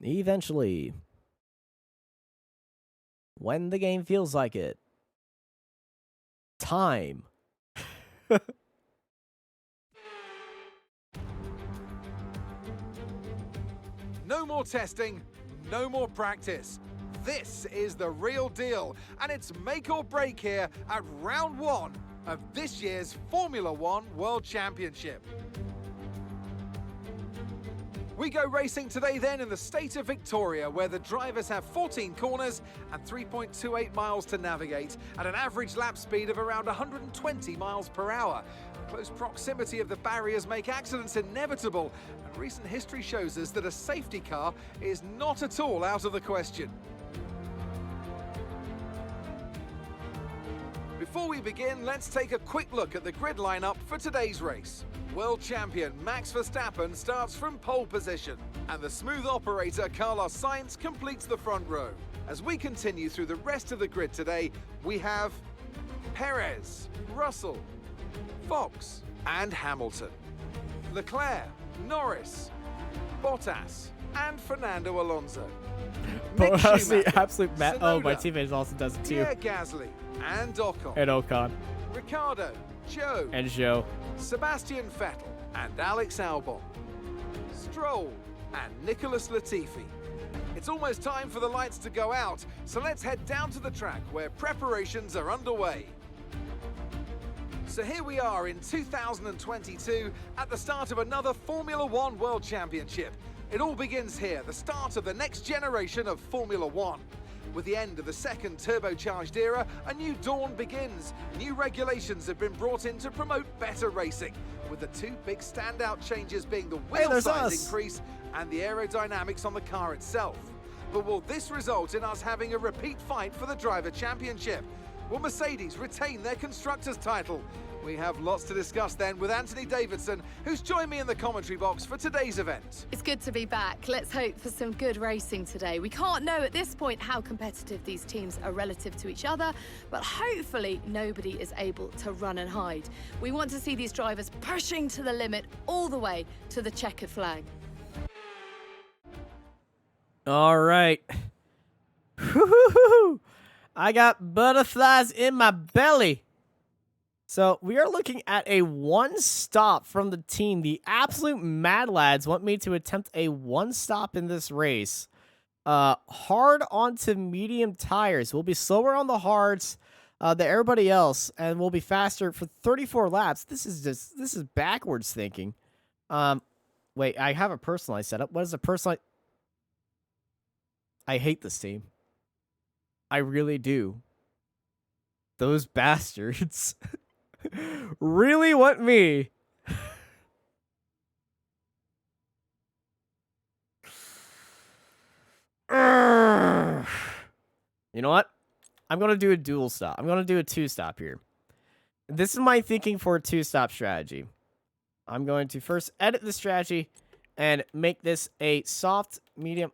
Eventually. When the game feels like it. Time. No more testing, no more practice. This is the real deal, and it's make or break here at round one of this year's Formula One World Championship. We go racing today then in the state of Victoria, where the drivers have 14 corners and 3.28 miles to navigate at an average lap speed of around 120 miles per hour. The close proximity of the barriers make accidents inevitable, and recent history shows us that a safety car is not at all out of the question. Before we begin, let's take a quick look at the grid lineup for today's race. World champion Max Verstappen starts from pole position, and the smooth operator Carlos Sainz completes the front row. As we continue through the rest of the grid today, we have Perez, Russell, Fox and Hamilton, Leclerc, Norris, Bottas and Fernando Alonso. Mick Schumacher, Absolute oh, my Tsunoda, teammate also does it too. Pierre Gasly and Ocon. And Ocon. Ricardo, Joe, And Joe. Sebastian Vettel and Alex Albon, Stroll and Nicholas Latifi. It's almost time for the lights to go out, so let's head down to the track where preparations are underway. So here we are in 2022 at the start of another Formula One World Championship. It all begins here, the start of the next generation of Formula One. With the end of the second turbocharged era, a new dawn begins. New regulations have been brought in to promote better racing, with the two big standout changes being the wheel size increase and the aerodynamics on the car itself. But will this result in us having a repeat fight for the Driver Championship? Will Mercedes retain their Constructors' title? We have lots to discuss then with Anthony Davidson, who's joined me in the commentary box for today's event. It's good to be back. Let's hope for some good racing today. We can't know at this point how competitive these teams are relative to each other, but hopefully nobody is able to run and hide. We want to see these drivers pushing to the limit all the way to the checkered flag. All right. Woo-hoo-hoo-hoo. I got butterflies in my belly. So we are looking at a one stop from the team. The absolute Mad Lads want me to attempt a one stop in this race. Hard onto medium tires. We'll be slower on the hards than everybody else, and we'll be faster for 34 laps. This is backwards thinking. Wait, I have a personalized setup. What is a personalized? I hate this team. I really do. Those bastards really want me. You know what? I'm going to do a dual stop. I'm going to do a two-stop here. This is my thinking for a two-stop strategy. I'm going to first edit the strategy and make this a soft medium.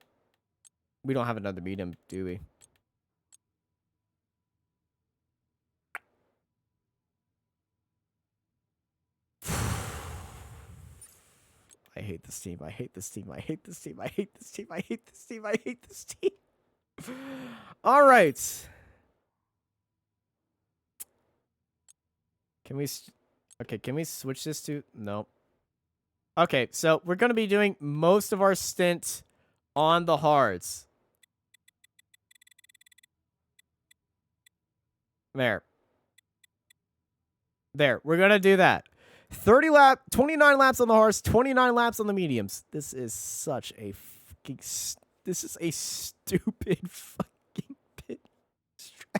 We don't have another medium, do we? I hate this team. I hate this team. I hate this team. I hate this team. I hate this team. I hate this team. All right. Can we... Okay, can we switch this to... No. Okay, so we're going to be doing most of our stint on the hards. There. We're going to do that. 29 laps on the hards, 29 laps on the mediums. This is such a fucking... This is a stupid fucking pit strat.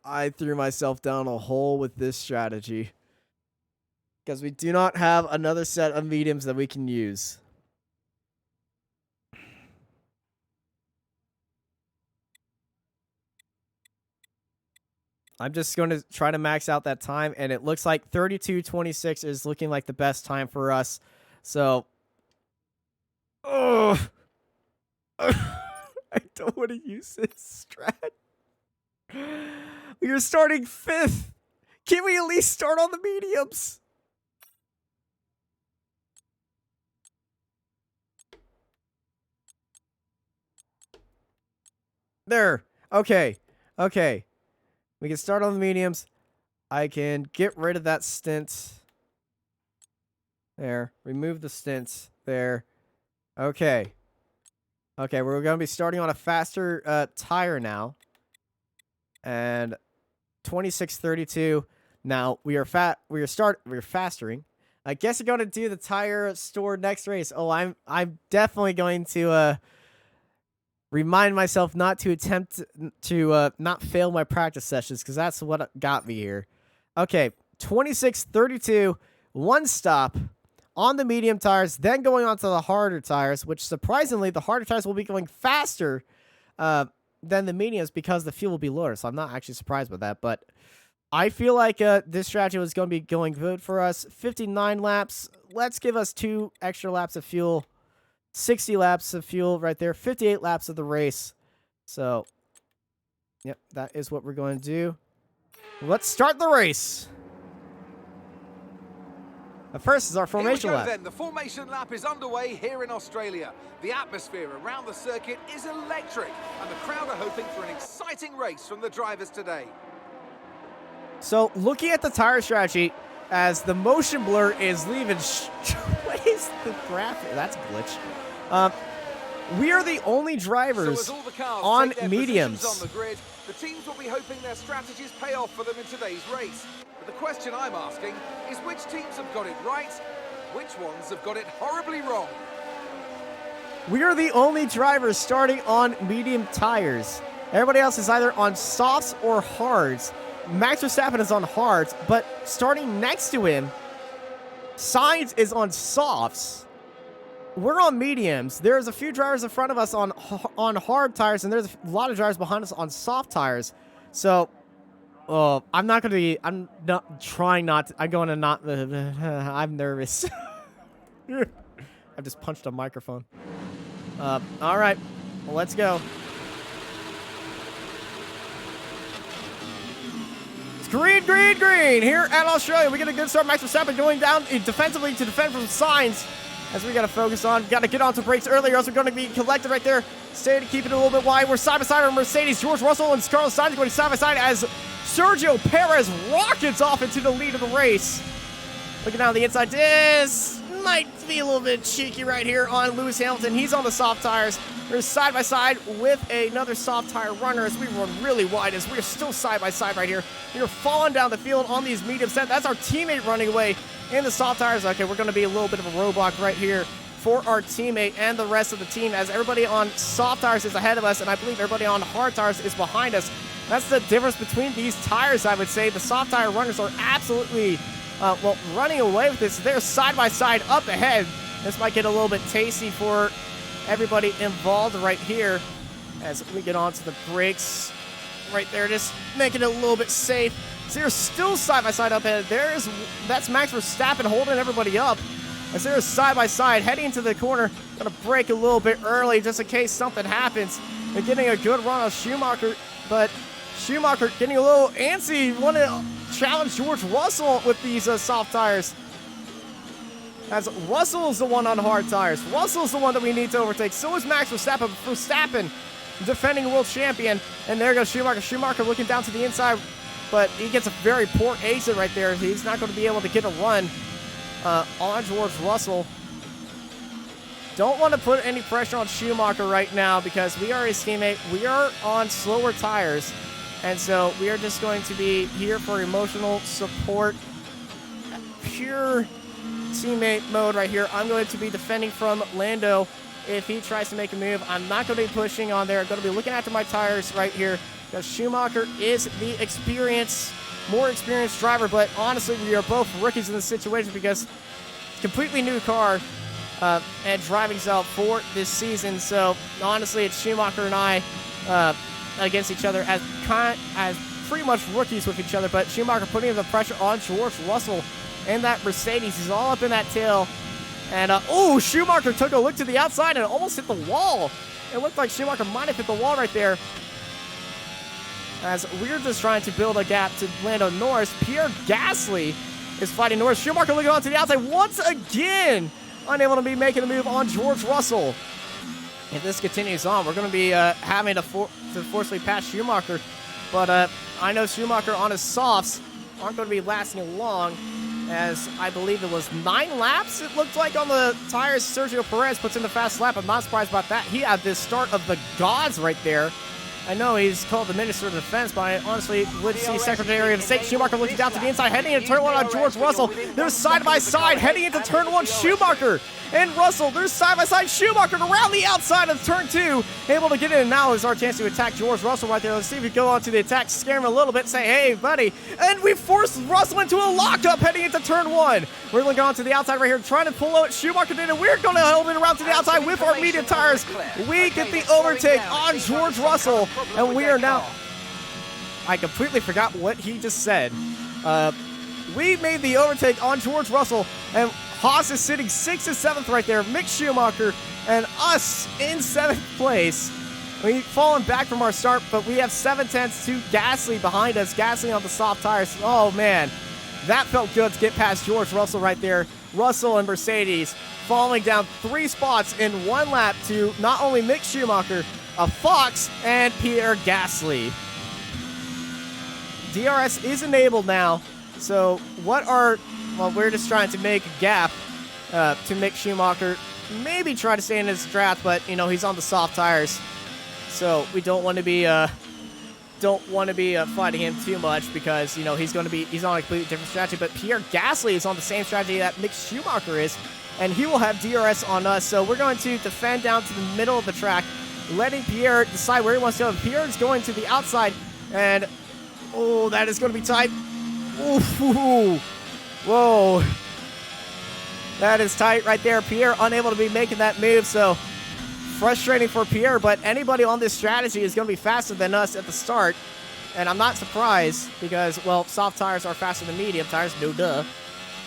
I threw myself down a hole with this strategy. Because we do not have another set of mediums that we can use. I'm just going to try to max out that time, and it looks like 32:26 is looking like the best time for us. So, I don't want to use this strat. We are starting 5th. Can we at least start on the mediums? There. Okay. Okay. We can start on the mediums. I can get rid of that stint. There. Remove the stint. There. Okay. Okay, we're going to be starting on a faster tire now. And 26:32. Now we are fastering. I guess I'm going to do the tire store next race. Oh, I'm definitely going to remind myself not to attempt to not fail my practice sessions, because that's what got me here. Okay, 26:32, one stop on the medium tires, then going on to the harder tires, which surprisingly, the harder tires will be going faster than the mediums because the fuel will be lower. So I'm not actually surprised by that, but I feel like this strategy was going to be going good for us. 59 laps. Let's give us 2 extra laps of fuel. 60 laps of fuel right there. 58 laps of the race. So, yep, that is what we're going to do. Let's start the race. The first is our formation lap. Then. The formation lap is underway here in Australia. The atmosphere around the circuit is electric, and the crowd are hoping for an exciting race from the drivers today. So, looking at the tire strategy, as the motion blur is leaving... What is the graphic? That's a glitch. We are the only drivers so as all the cars on take their mediums. On the grid, the teams will be hoping their strategies pay off for them in today's race. But the question I'm asking is which teams have got it right, which ones have got it horribly wrong? We are the only drivers starting on medium tires. Everybody else is either on softs or hards. Max Verstappen is on hards, but starting next to him, Sainz is on softs. We're on mediums. There's a few drivers in front of us on hard tires, and there's a lot of drivers behind us on soft tires. So, I'm not going to be... I'm not trying not to... I'm going to not... I'm nervous. I've just punched a microphone. All right. Well, let's go. It's green, green, green here at Australia. We get a good start. Max Verstappen going down defensively to defend from Sainz. As we got to focus on. Got to get onto brakes earlier, else we're going to be collected right there. Stay to keep it a little bit wide. We're side by side on Mercedes. George Russell and Carlos Sainz going side by side as Sergio Perez rockets off into the lead of the race. Looking down the inside. This might be a little bit cheeky right here on Lewis Hamilton. He's on the soft tires. We're side by side with another soft tire runner as we run really wide as we're still side by side right here. We're falling down the field on these medium set. That's our teammate running away in the soft tires. Okay, we're going to be a little bit of a roadblock right here for our teammate and the rest of the team as everybody on soft tires is ahead of us, and I believe everybody on hard tires is behind us. That's the difference between these tires, I would say. The soft tire runners are absolutely, running away with this. They're side by side up ahead. This might get a little bit tasty for everybody involved right here as we get onto the brakes right there, just making it a little bit safe. So they're still side by side up ahead. That's Max Verstappen holding everybody up as they're side by side heading into the corner. Gonna brake a little bit early just in case something happens. They're getting a good run on Schumacher, but Schumacher getting a little antsy. Want to challenge George Russell with these soft tires. As Russell's the one on hard tires. Russell's the one that we need to overtake. So is Max Verstappen. Verstappen, defending world champion. And there goes Schumacher. Schumacher looking down to the inside, but he gets a very poor exit right there. He's not going to be able to get a run on George Russell. Don't want to put any pressure on Schumacher right now because we are his teammate. We are on slower tires. And so we are just going to be here for emotional support. Pure teammate mode right here. I'm going to be defending from Lando if he tries to make a move. I'm not going to be pushing on there. I'm going to be looking after my tires right here because Schumacher is the more experienced driver. But honestly, we are both rookies in this situation because it's a completely new car and driving style for this season. So honestly, it's Schumacher and I against each other as pretty much rookies with each other. But Schumacher putting the pressure on George Russell and that Mercedes. He's all up in that tail. And, Schumacher took a look to the outside and almost hit the wall. It looked like Schumacher might have hit the wall right there. As we're just trying to build a gap to Lando Norris. Pierre Gasly is fighting Norris. Schumacher looking on to the outside once again. Unable to be making the move on George Russell. If this continues on, we're going to be having to to forcefully pass Schumacher. But I know Schumacher on his softs aren't going to be lasting long, as I believe it was 9 laps, it looked like, on the tires. Sergio Perez puts in the fast lap. I'm not surprised about that. He had this start of the gods right there. I know he's called the Minister of Defense, but I honestly would see Secretary of State Schumacher looking down to the inside, heading into turn 1 on George Russell. They're side by side, heading into turn 1. Schumacher and Russell, they're side by side. Schumacher around the outside of turn 2, able to get in. And now is our chance to attack George Russell right there. Let's see if we go on to the attack, scare him a little bit, say, hey, buddy. And we forced Russell into a lockup heading into turn 1. We're looking on to the outside right here, trying to pull out Schumacher did, and we're going to help it around to the outside with our medium tires. We get the overtake on George Russell, and we are now... I completely forgot what he just said. We made the overtake on George Russell, and Haas is sitting 6th and 7th right there. Mick Schumacher and us in 7th place. We've fallen back from our start, but we have 7/10 to Gasly behind us. Gasly on the soft tires. Oh, man. That felt good to get past George Russell right there. Russell and Mercedes falling down 3 spots in 1 lap to not only Mick Schumacher, Fox, and Pierre Gasly. DRS is enabled now. So well, we're just trying to make a gap to Mick Schumacher. Maybe try to stay in his draft, but, you know, he's on the soft tires. So we don't want to be fighting him too much, because, you know, he's on a completely different strategy. But Pierre Gasly is on the same strategy that Mick Schumacher is, and he will have DRS on us. So we're going to defend down to the middle of the track, letting Pierre decide where he wants to go. And Pierre is going to the outside, and oh, that is going to be tight. Ooh, whoa. That is tight right there. Pierre unable to be making that move, so frustrating for Pierre, but anybody on this strategy is going to be faster than us at the start, and I'm not surprised because, well, soft tires are faster than medium tires, no duh.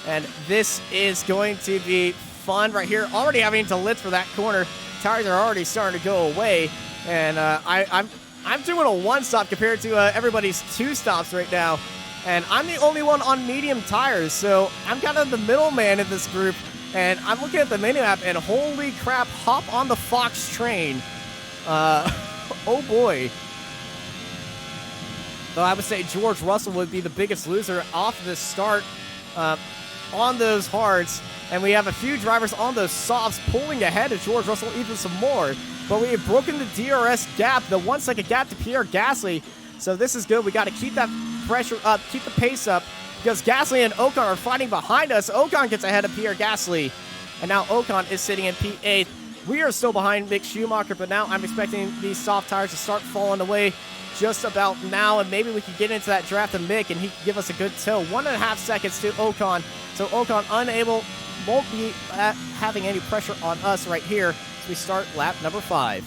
And this is going to be fun right here. Already having to lift for that corner. Tires are already starting to go away, and I'm doing a 1 stop compared to everybody's 2 stops right now. And I'm the only one on medium tires, so I'm kind of the middleman in this group. And I'm looking at the mini-map, and holy crap, hop on the Fox train. Oh boy. Though I would say George Russell would be the biggest loser off this start on those hards. And we have a few drivers on those softs pulling ahead of George Russell even some more. But we have broken the DRS gap, the 1 second gap to Pierre Gasly. So this is good. We got to keep that pressure up, keep the pace up, because Gasly and Ocon are fighting behind us. Ocon gets ahead of Pierre Gasly, and now Ocon is sitting in P8. We are still behind Mick Schumacher, but now I'm expecting these soft tires to start falling away just about now, and maybe we can get into that draft of Mick, and he can give us a good tow. 1.5 seconds to Ocon, so Ocon won't be having any pressure on us right here as we start lap number 5.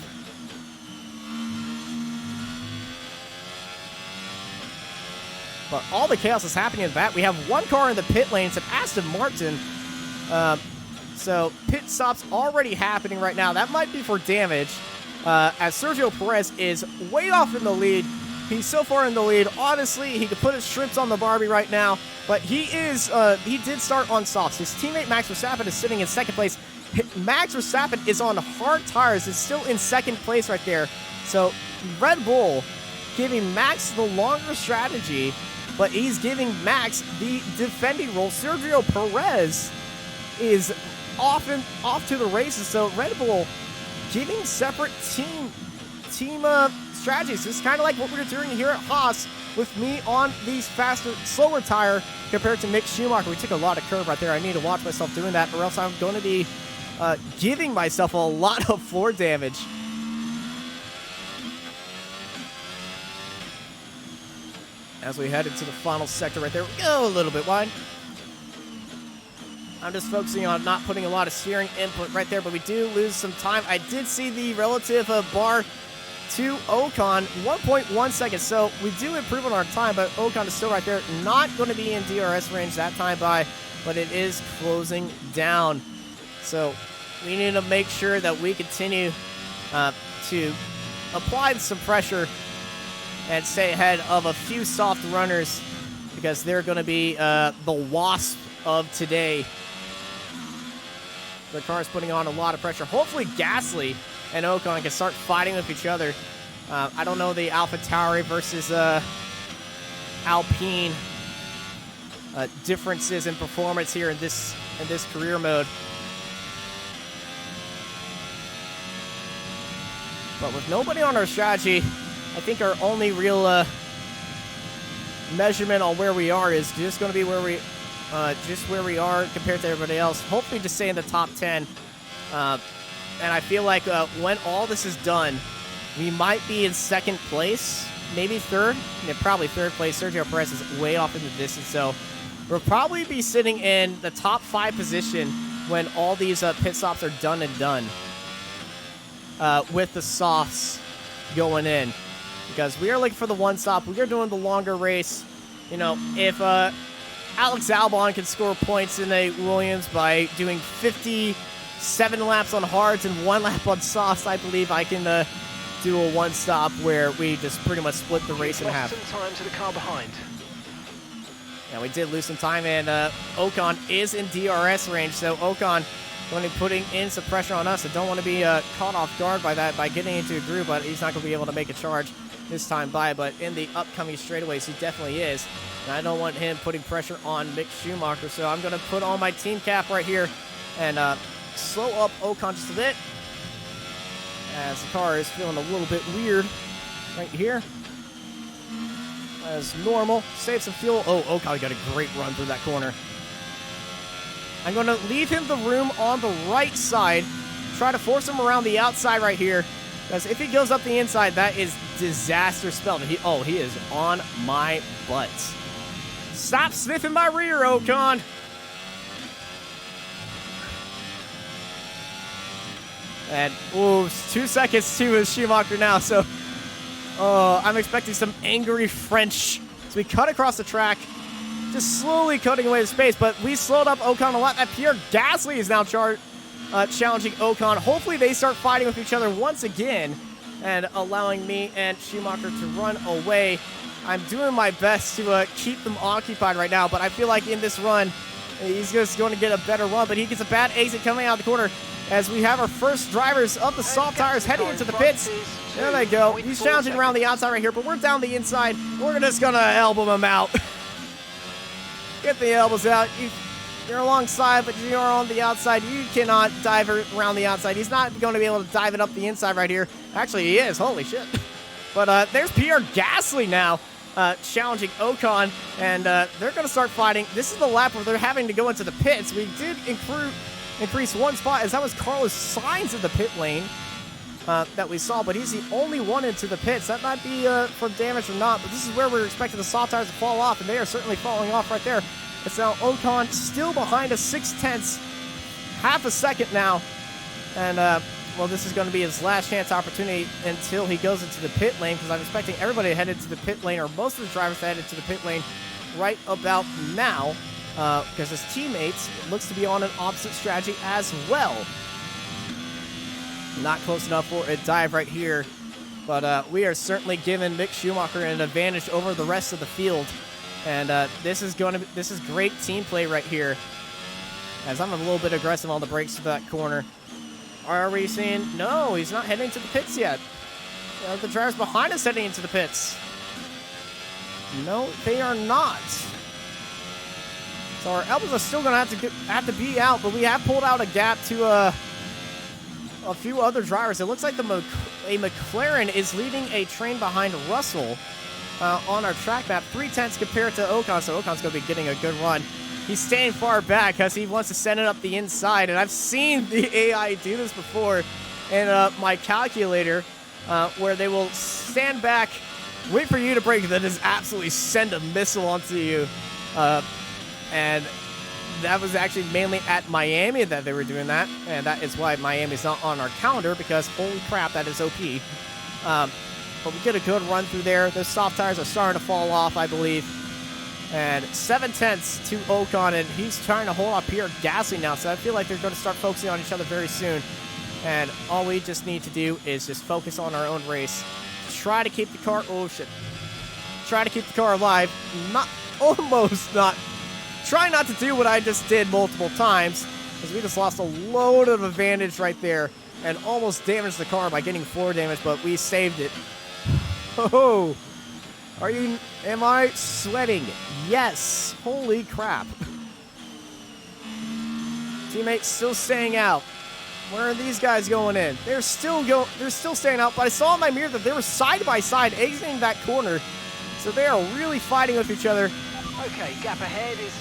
But all the chaos is happening in the back. We have 1 car in the pit lane. It's an Aston Martin. So pit stops already happening right now. That might be for damage, as Sergio Perez is way off in the lead. He's so far in the lead. Honestly, he could put his shrimps on the Barbie right now. But he did start on softs. His teammate Max Verstappen is sitting in 2nd place. Max Verstappen is on hard tires. It's still in 2nd place right there. So Red Bull giving Max the longer strategy, but he's giving Max the defending role. Sergio Perez is off to the races, so Red Bull giving separate team strategies. This is kind of like what we're doing here at Haas with me on the slower tire compared to Mick Schumacher. We took a lot of curve right there. I need to watch myself doing that, or else I'm going to be giving myself a lot of floor damage. As we head into the final sector right there, we go a little bit wide. I'm just focusing on not putting a lot of steering input right there, but we do lose some time. I did see the relative bar to Ocon, 1.1 seconds, so we do improve on our time, but Ocon is still right there. Not going to be in DRS range that time by, but it is closing down. So we need to make sure that we continue to apply some pressure and stay ahead of a few soft runners, because they're going to be the wasp of today. The car's putting on a lot of pressure. Hopefully Gasly and Ocon can start fighting with each other I don't know the AlphaTauri versus Alpine differences in performance here in this career mode. But with nobody on our strategy, I think our only real measurement on where we are is just going to be where we are compared to everybody else. Hopefully to stay in the top 10. And I feel like when all this is done, we might be in second place, maybe third. Yeah, probably third place. Sergio Perez is way off in the distance, so we'll probably be sitting in the top 5 position when all these pit stops are done and done. With the softs going in, because we are looking for the one stop. We are doing the longer race. You know, if Alex Albon can score points in a Williams by doing 57 laps on hards and 1 lap on softs, I believe I can do a one stop where we just pretty much split the race in half. Some time to the car behind. Yeah, we did lose some time, and Ocon is in DRS range, so Ocon going to be putting in some pressure on us. I don't want to be caught off guard by that, by getting into a groove, but he's not going to be able to make a charge this time by. But in the upcoming straightaways, he definitely is. And I don't want him putting pressure on Mick Schumacher, so I'm going to put on my team cap right here and slow up Ocon just a bit, as the car is feeling a little bit weird right here. As normal, save some fuel. Oh, Ocon got a great run through that corner. I'm going to leave him the room on the right side, try to force him around the outside right here, because if he goes up the inside, that is disaster spelled. He is on my butt. Stop sniffing my rear, Ocon. And, ooh, 2 seconds to his Schumacher now, so I'm expecting some angry French. So we cut across the track, just slowly cutting away the space, but we slowed up Ocon a lot. That Pierre Gasly is now challenging Ocon. Hopefully they start fighting with each other once again and allowing me and Schumacher to run away. I'm doing my best to keep them occupied right now, but I feel like in this run, he's just going to get a better run, but he gets a bad exit coming out of the corner as we have our first drivers of the soft tires heading into the pits. There they go. He's challenging around the outside right here, but we're down the inside. We're just going to elbow him out. Get the elbows out. You're alongside, but you're on the outside. You cannot dive around the outside. He's not going to be able to dive it up the inside right here. Actually, he is. Holy shit. But there's Pierre Gasly now challenging Ocon, and they're going to start fighting. This is the lap where they're having to go into the pits. We did increase one spot, as that was Carlos Sainz in the pit lane that we saw, but he's the only one into the pits. That might be for damage or not, but this is where we're expecting the soft tires to fall off, and they are certainly falling off right there. It's now Ocon still behind us 0.6, half a second now, and well, this is going to be his last chance opportunity until he goes into the pit lane, because I'm expecting everybody to head into the pit lane, or most of the drivers to head into the pit lane right about now, because his teammates looks to be on an opposite strategy as well. Not close enough for a dive right here, but we are certainly giving Mick Schumacher an advantage over the rest of the field, and this is great team play right here, as I'm a little bit aggressive on the brakes to that corner. Are we seeing? No, he's not heading to the pits yet. The drivers behind us heading into the pits. No, they are not. So our elbows are still going to have to be out, but we have pulled out a gap to a few other drivers. It looks like a McLaren is leading a train behind Russell on our track map, 0.3 compared to Ocon, so Ocon's going to be getting a good run. He's staying far back because he wants to send it up the inside, and I've seen the AI do this before in my calculator, where they will stand back, wait for you to brake, and then just absolutely send a missile onto you. And that was actually mainly at Miami that they were doing that, and that is why Miami's not on our calendar, because holy crap, that is OP. But we get a good run through there. The soft tires are starting to fall off, I believe. And 0.7 to Ocon, and he's trying to hold off Pierre Gasly now, so I feel like they're going to start focusing on each other very soon. And all we just need to do is just focus on our own race. Try to keep the car, try to keep the car alive. Try not to do what I just did multiple times, because we just lost a load of advantage right there and almost damaged the car by getting floor damage, but we saved it Oh, am I sweating? Yes. Holy crap. Teammates still staying out. Where are these guys going in? They're still staying out, but I saw in my mirror that they were side by side exiting that corner. So they are really fighting with each other. Okay, gap ahead is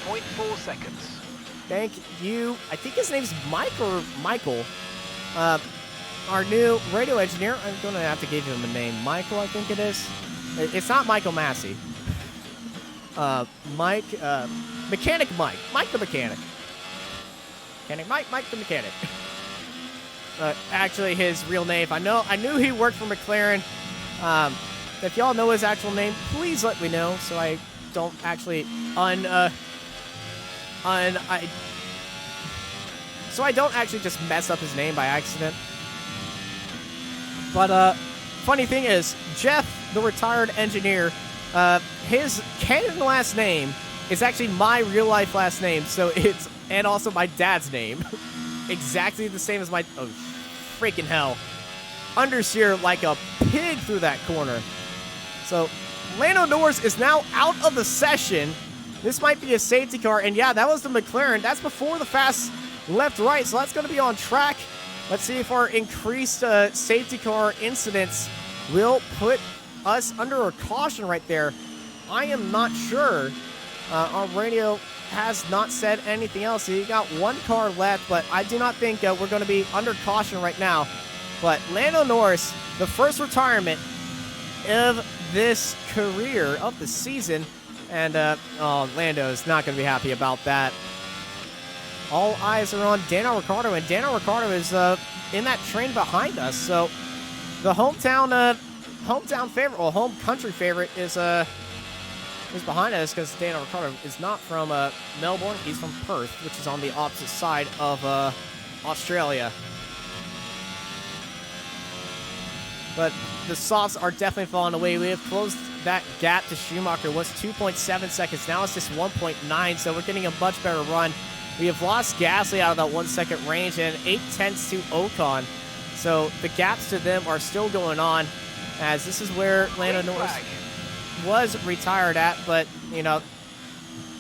2.4 seconds. Thank you. I think his name's Mike or Michael. Our new radio engineer. I'm going to have to give him a name. Michael, I think it is. It's not Michael Massey. Mike, Mechanic Mike. Mike the Mechanic. Mike the Mechanic. Actually, his real name. I knew he worked for McLaren. If y'all know his actual name, please let me know so I don't actually so I don't actually just mess up his name by accident. But funny thing is, Jeff, the retired engineer, his canon last name is actually my real life last name. So and also my dad's name, exactly the same as my. Oh, freaking hell! Understeer like a pig through that corner. So Lando Norris is now out of the session. This might be a safety car, and yeah, that was the McLaren. That's before the fast left-right, so that's going to be on track. Let's see if our increased safety car incidents will put us under a caution right there. I am not sure. Our radio has not said anything else. You got one car left, but I do not think we're going to be under caution right now. But Lando Norris, the first retirement of this career, of the season, and Lando is not going to be happy about that. All eyes are on Daniel Ricciardo, and Daniel Ricciardo is in that train behind us. So the hometown favorite, or home country favorite, is behind us because Daniel Ricciardo is not from Melbourne. He's from Perth, which is on the opposite side of Australia. But the softs are definitely falling away. We have closed that gap to Schumacher. It was 2.7 seconds. Now it's just 1.9, so we're getting a much better run. We have lost Gasly out of that 1 second range and 0.8 to Ocon. So the gaps to them are still going on, as this is where Lando Norris was retired at. But, you know,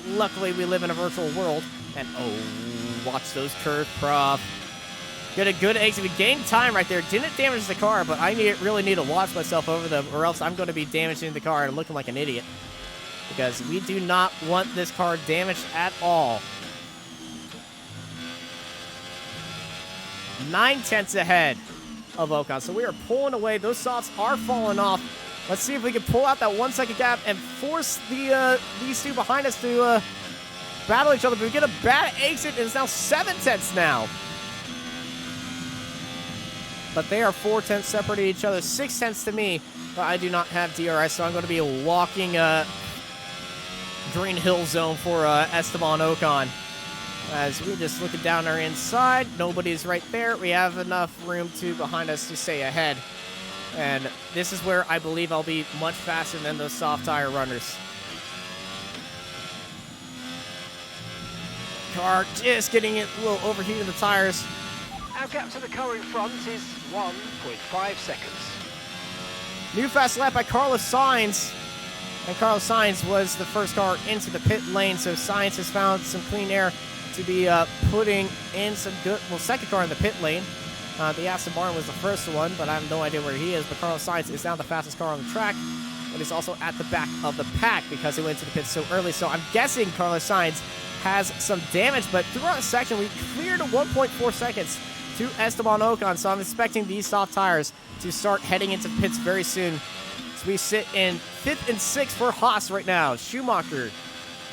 luckily we live in a virtual world. And, oh, watch those curves, Prof. Get a good exit. We gained time right there. Didn't damage the car, but I really need to watch myself over them, or else I'm going to be damaging the car and looking like an idiot. Because we do not want this car damaged at all. 0.9 ahead of Ocon. So we are pulling away. Those softs are falling off. Let's see if we can pull out that 1 second gap and force these two behind us to battle each other. But we get a bad exit, and it's now 0.7 now. But they are 0.4 separate to each other. 0.6 to me, but I do not have DRS, so I'm going to be a walking green hill zone for Esteban Ocon. As we just looking down our inside, nobody's right there. We have enough room behind us to stay ahead. And this is where I believe I'll be much faster than those soft tire runners. Car just getting a little overheated, the tires. Our gap to the car in front is 1.5 seconds. New fast lap by Carlos Sainz. And Carlos Sainz was the first car into the pit lane, so Sainz has found some clean air to be putting in some good, well, second car in the pit lane. The Aston Martin was the first one, but I have no idea where he is. But Carlos Sainz is now the fastest car on the track, but he's also at the back of the pack because he went to the pit so early. So I'm guessing Carlos Sainz has some damage, but throughout the section, we cleared 1.4 seconds to Esteban Ocon. So I'm expecting these soft tires to start heading into pits very soon. So we sit in 5th and 6th for Haas right now. Schumacher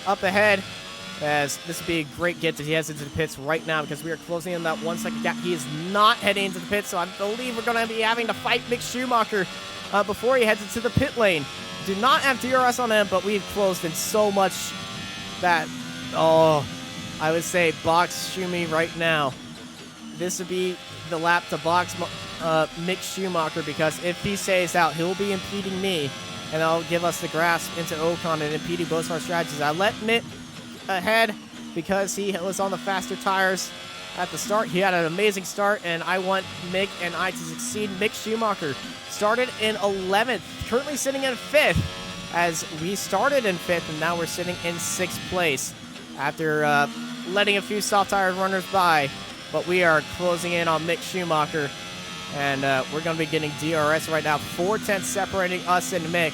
up ahead, as this would be a great get if he heads into the pits right now because we are closing in that 1 second gap. He is not heading into the pits, so I believe we're going to be having to fight Mick Schumacher before he heads into the pit lane. Do not have DRS on him, but we've closed in so much that, oh, I would say box Schumi right now. This would be the lap to box Mick Schumacher, because if he stays out, he'll be impeding me, and that'll give us the grasp into Ocon and impeding both of our strategies. I let Mick ahead because he was on the faster tires at the start. He had an amazing start, and I want Mick and I to succeed. Mick Schumacher started in 11th, currently sitting in 5th, as we started in 5th, and now we're sitting in 6th place after letting a few soft tire runners by. But we are closing in on Mick Schumacher, and we're going to be getting DRS right now. 4/10 separating us and Mick.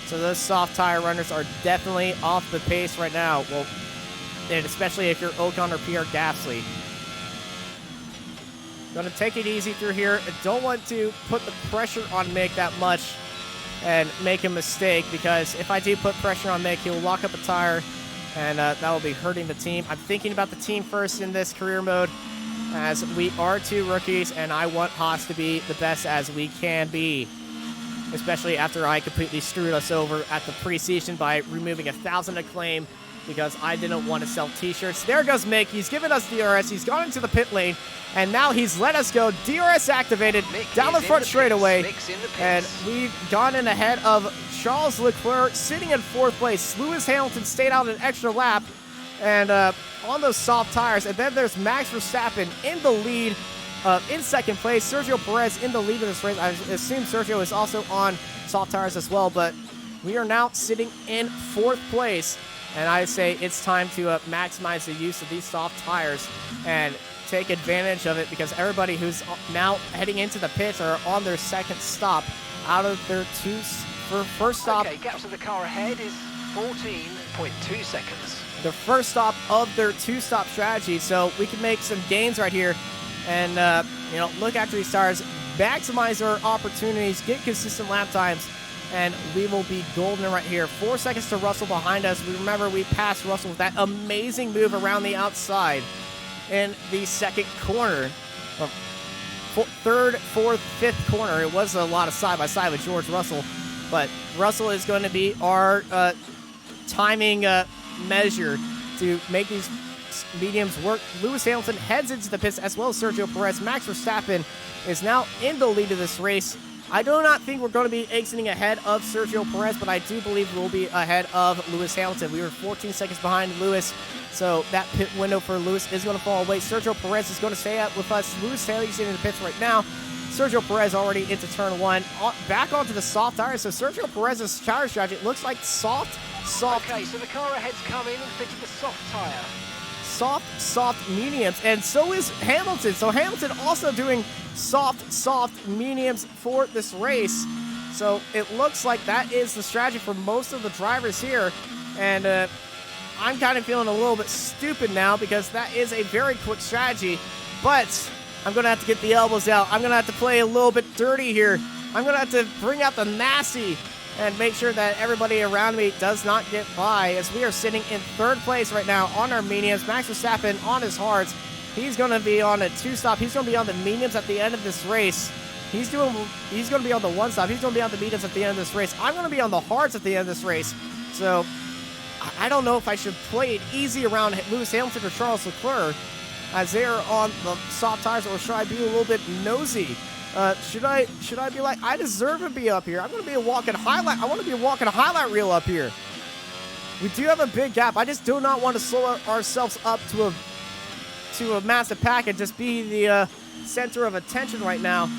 So those soft tire runners are definitely off the pace right now. Well, and especially if you're Ocon or Pierre Gasly. Going to take it easy through here. I don't want to put the pressure on Mick that much and make a mistake, because if I do put pressure on Mick, he'll lock up a tire, and that will be hurting the team. I'm thinking about the team first in this career mode, as we are 2 rookies, and I want Haas to be the best as we can be, especially after I completely screwed us over at the preseason by removing 1,000 acclaim because I didn't want to sell t-shirts. There goes Mick. He's given us DRS. He's gone into the pit lane, and now he's let us go. DRS activated down the front straightaway, and we've gone in ahead of Charles Leclerc, sitting in 4th place. Lewis Hamilton stayed out an extra lap, and on those soft tires. And then there's Max Verstappen in the lead, in 2nd place. Sergio Perez in the lead of this race. I assume Sergio is also on soft tires as well, but we are now sitting in 4th place. And I say it's time to maximize the use of these soft tires and take advantage of it, because everybody who's now heading into the pits are on their 2nd stop out of their first stop. Okay, gap to the car ahead is 14.2 seconds. The first stop of their 2-stop strategy, so we can make some gains right here and look after these tires, maximize our opportunities, get consistent lap times, and we will be golden right here. 4 seconds to Russell behind us. Remember, we passed Russell with that amazing move around the outside in the 2nd corner. 3rd, 4th, 5th corner. It was a lot of side-by-side with George Russell, but Russell is going to be our timing measure to make these mediums work. Lewis Hamilton heads into the pits, as well as Sergio Perez. Max Verstappen is now in the lead of this race. I do not think we're going to be exiting ahead of Sergio Perez, but I do believe we'll be ahead of Lewis Hamilton. We were 14 seconds behind Lewis, so that pit window for Lewis is going to fall away. Sergio Perez is going to stay up with us. Lewis Haley's in the pits right now. Sergio Perez already into turn 1. Back onto the soft tires, so Sergio Perez's tire strategy looks like soft. Okay, so the car ahead's come in and fitted the soft tire. Soft mediums, and so is Hamilton. So Hamilton also doing soft mediums for this race. So it looks like that is the strategy for most of the drivers here, and I'm kind of feeling a little bit stupid now, because that is a very quick strategy, but I'm gonna have to get the elbows out. I'm gonna have to play a little bit dirty here. I'm gonna have to bring out the nasty and make sure that everybody around me does not get by, as we are sitting in 3rd place right now on our mediums. Max Verstappen on his hards. He's going to be on a 2-stop. He's going to be on the mediums at the end of this race. He's going to be on the 1-stop. He's going to be on the mediums at the end of this race. I'm going to be on the hards at the end of this race. So I don't know if I should play it easy around Lewis Hamilton or Charles Leclerc, as they are on the soft tires, or should I be a little bit nosy? Should I be like, I deserve to be up here? I'm going to be a walking highlight. I want to be a walking highlight reel up here. We do have a big gap. I just do not want to slow ourselves up to a massive pack and just be the center of attention right now.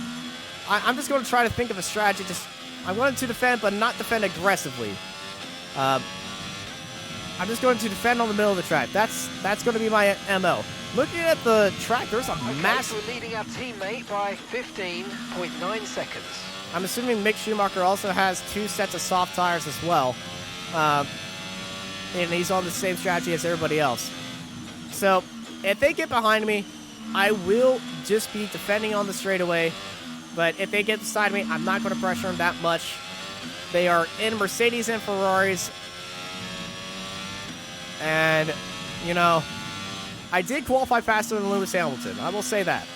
I'm just going to try to think of a strategy. I wanted to defend, but not defend aggressively. I'm just going to defend on the middle of the track. That's going to be my MO. Looking at the track, there's a massive... So we're leading our teammate by 15.9 seconds. I'm assuming Mick Schumacher also has 2 sets of soft tires as well. And he's on the same strategy as everybody else. So, if they get behind me, I will just be defending on the straightaway. But if they get beside me, I'm not going to pressure them that much. They are in Mercedes and Ferraris. And, I did qualify faster than Lewis Hamilton. I will say that.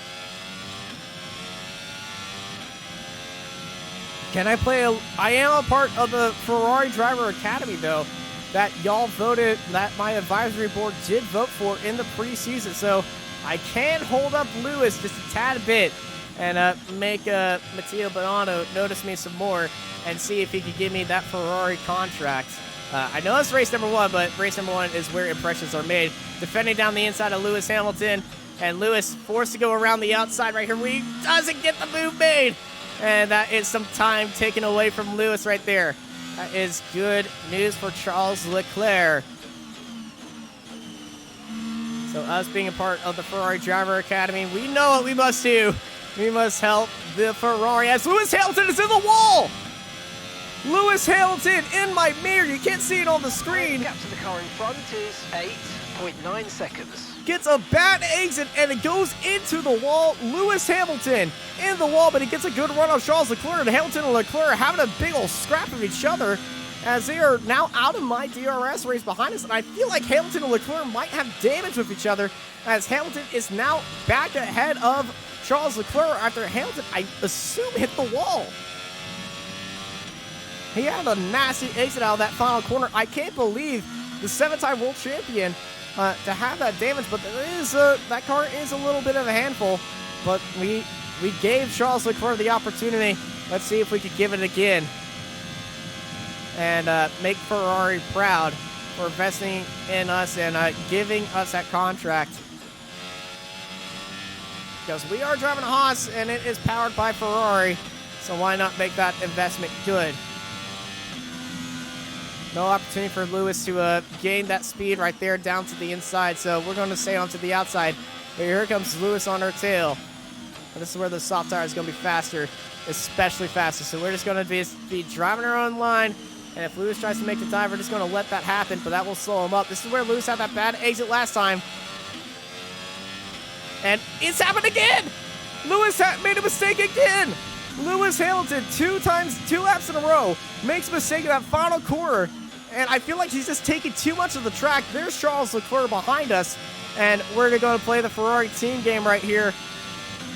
Can I play I am a part of the Ferrari Driver Academy, though, that y'all voted, that my advisory board did vote for in the preseason. So I can hold up Lewis just a tad bit and make Matteo Bonanno notice me some more and see if he could give me that Ferrari contract. I know it's race number 1, but race number 1 is where impressions are made. Defending down the inside of Lewis Hamilton, and Lewis forced to go around the outside right here. We doesn't get the move made, and that is some time taken away from Lewis right there. That is good news for Charles Leclerc. So us being a part of the Ferrari Driver Academy, we know what we must do. We must help the Ferrari as Lewis Hamilton is in the wall. Lewis Hamilton in my mirror. You can't see it on the screen. Gap to the car in front is 8.9 seconds. Gets a bad exit and it goes into the wall. Lewis Hamilton in the wall, but he gets a good run on Charles Leclerc. And Hamilton and Leclerc are having a big old scrap of each other as they are now out of my DRS race behind us. And I feel like Hamilton and Leclerc might have damage with each other as Hamilton is now back ahead of Charles Leclerc after Hamilton, I assume, hit the wall. He had a nasty exit out of that final corner. I can't believe the 7-time world champion to have that damage, but there is that car is a little bit of a handful. But we gave Charles Leclerc the opportunity. Let's see if we could give it again and make Ferrari proud for investing in us and giving us that contract. Because we are driving a Haas and it is powered by Ferrari, so why not make that investment good? No opportunity for Lewis to gain that speed right there down to the inside, so we're going to stay onto the outside. But here comes Lewis on our tail. And this is where the soft tire is going to be faster, especially faster. So we're just going to be driving our own line, and if Lewis tries to make the dive, we're just going to let that happen, but that will slow him up. This is where Lewis had that bad exit last time. And it's happened again! Lewis made a mistake again! Lewis Hamilton, two laps in a row, makes a mistake in that final corner, and I feel like he's just taking too much of the track. There's Charles Leclerc behind us, and we're going to play the Ferrari team game right here.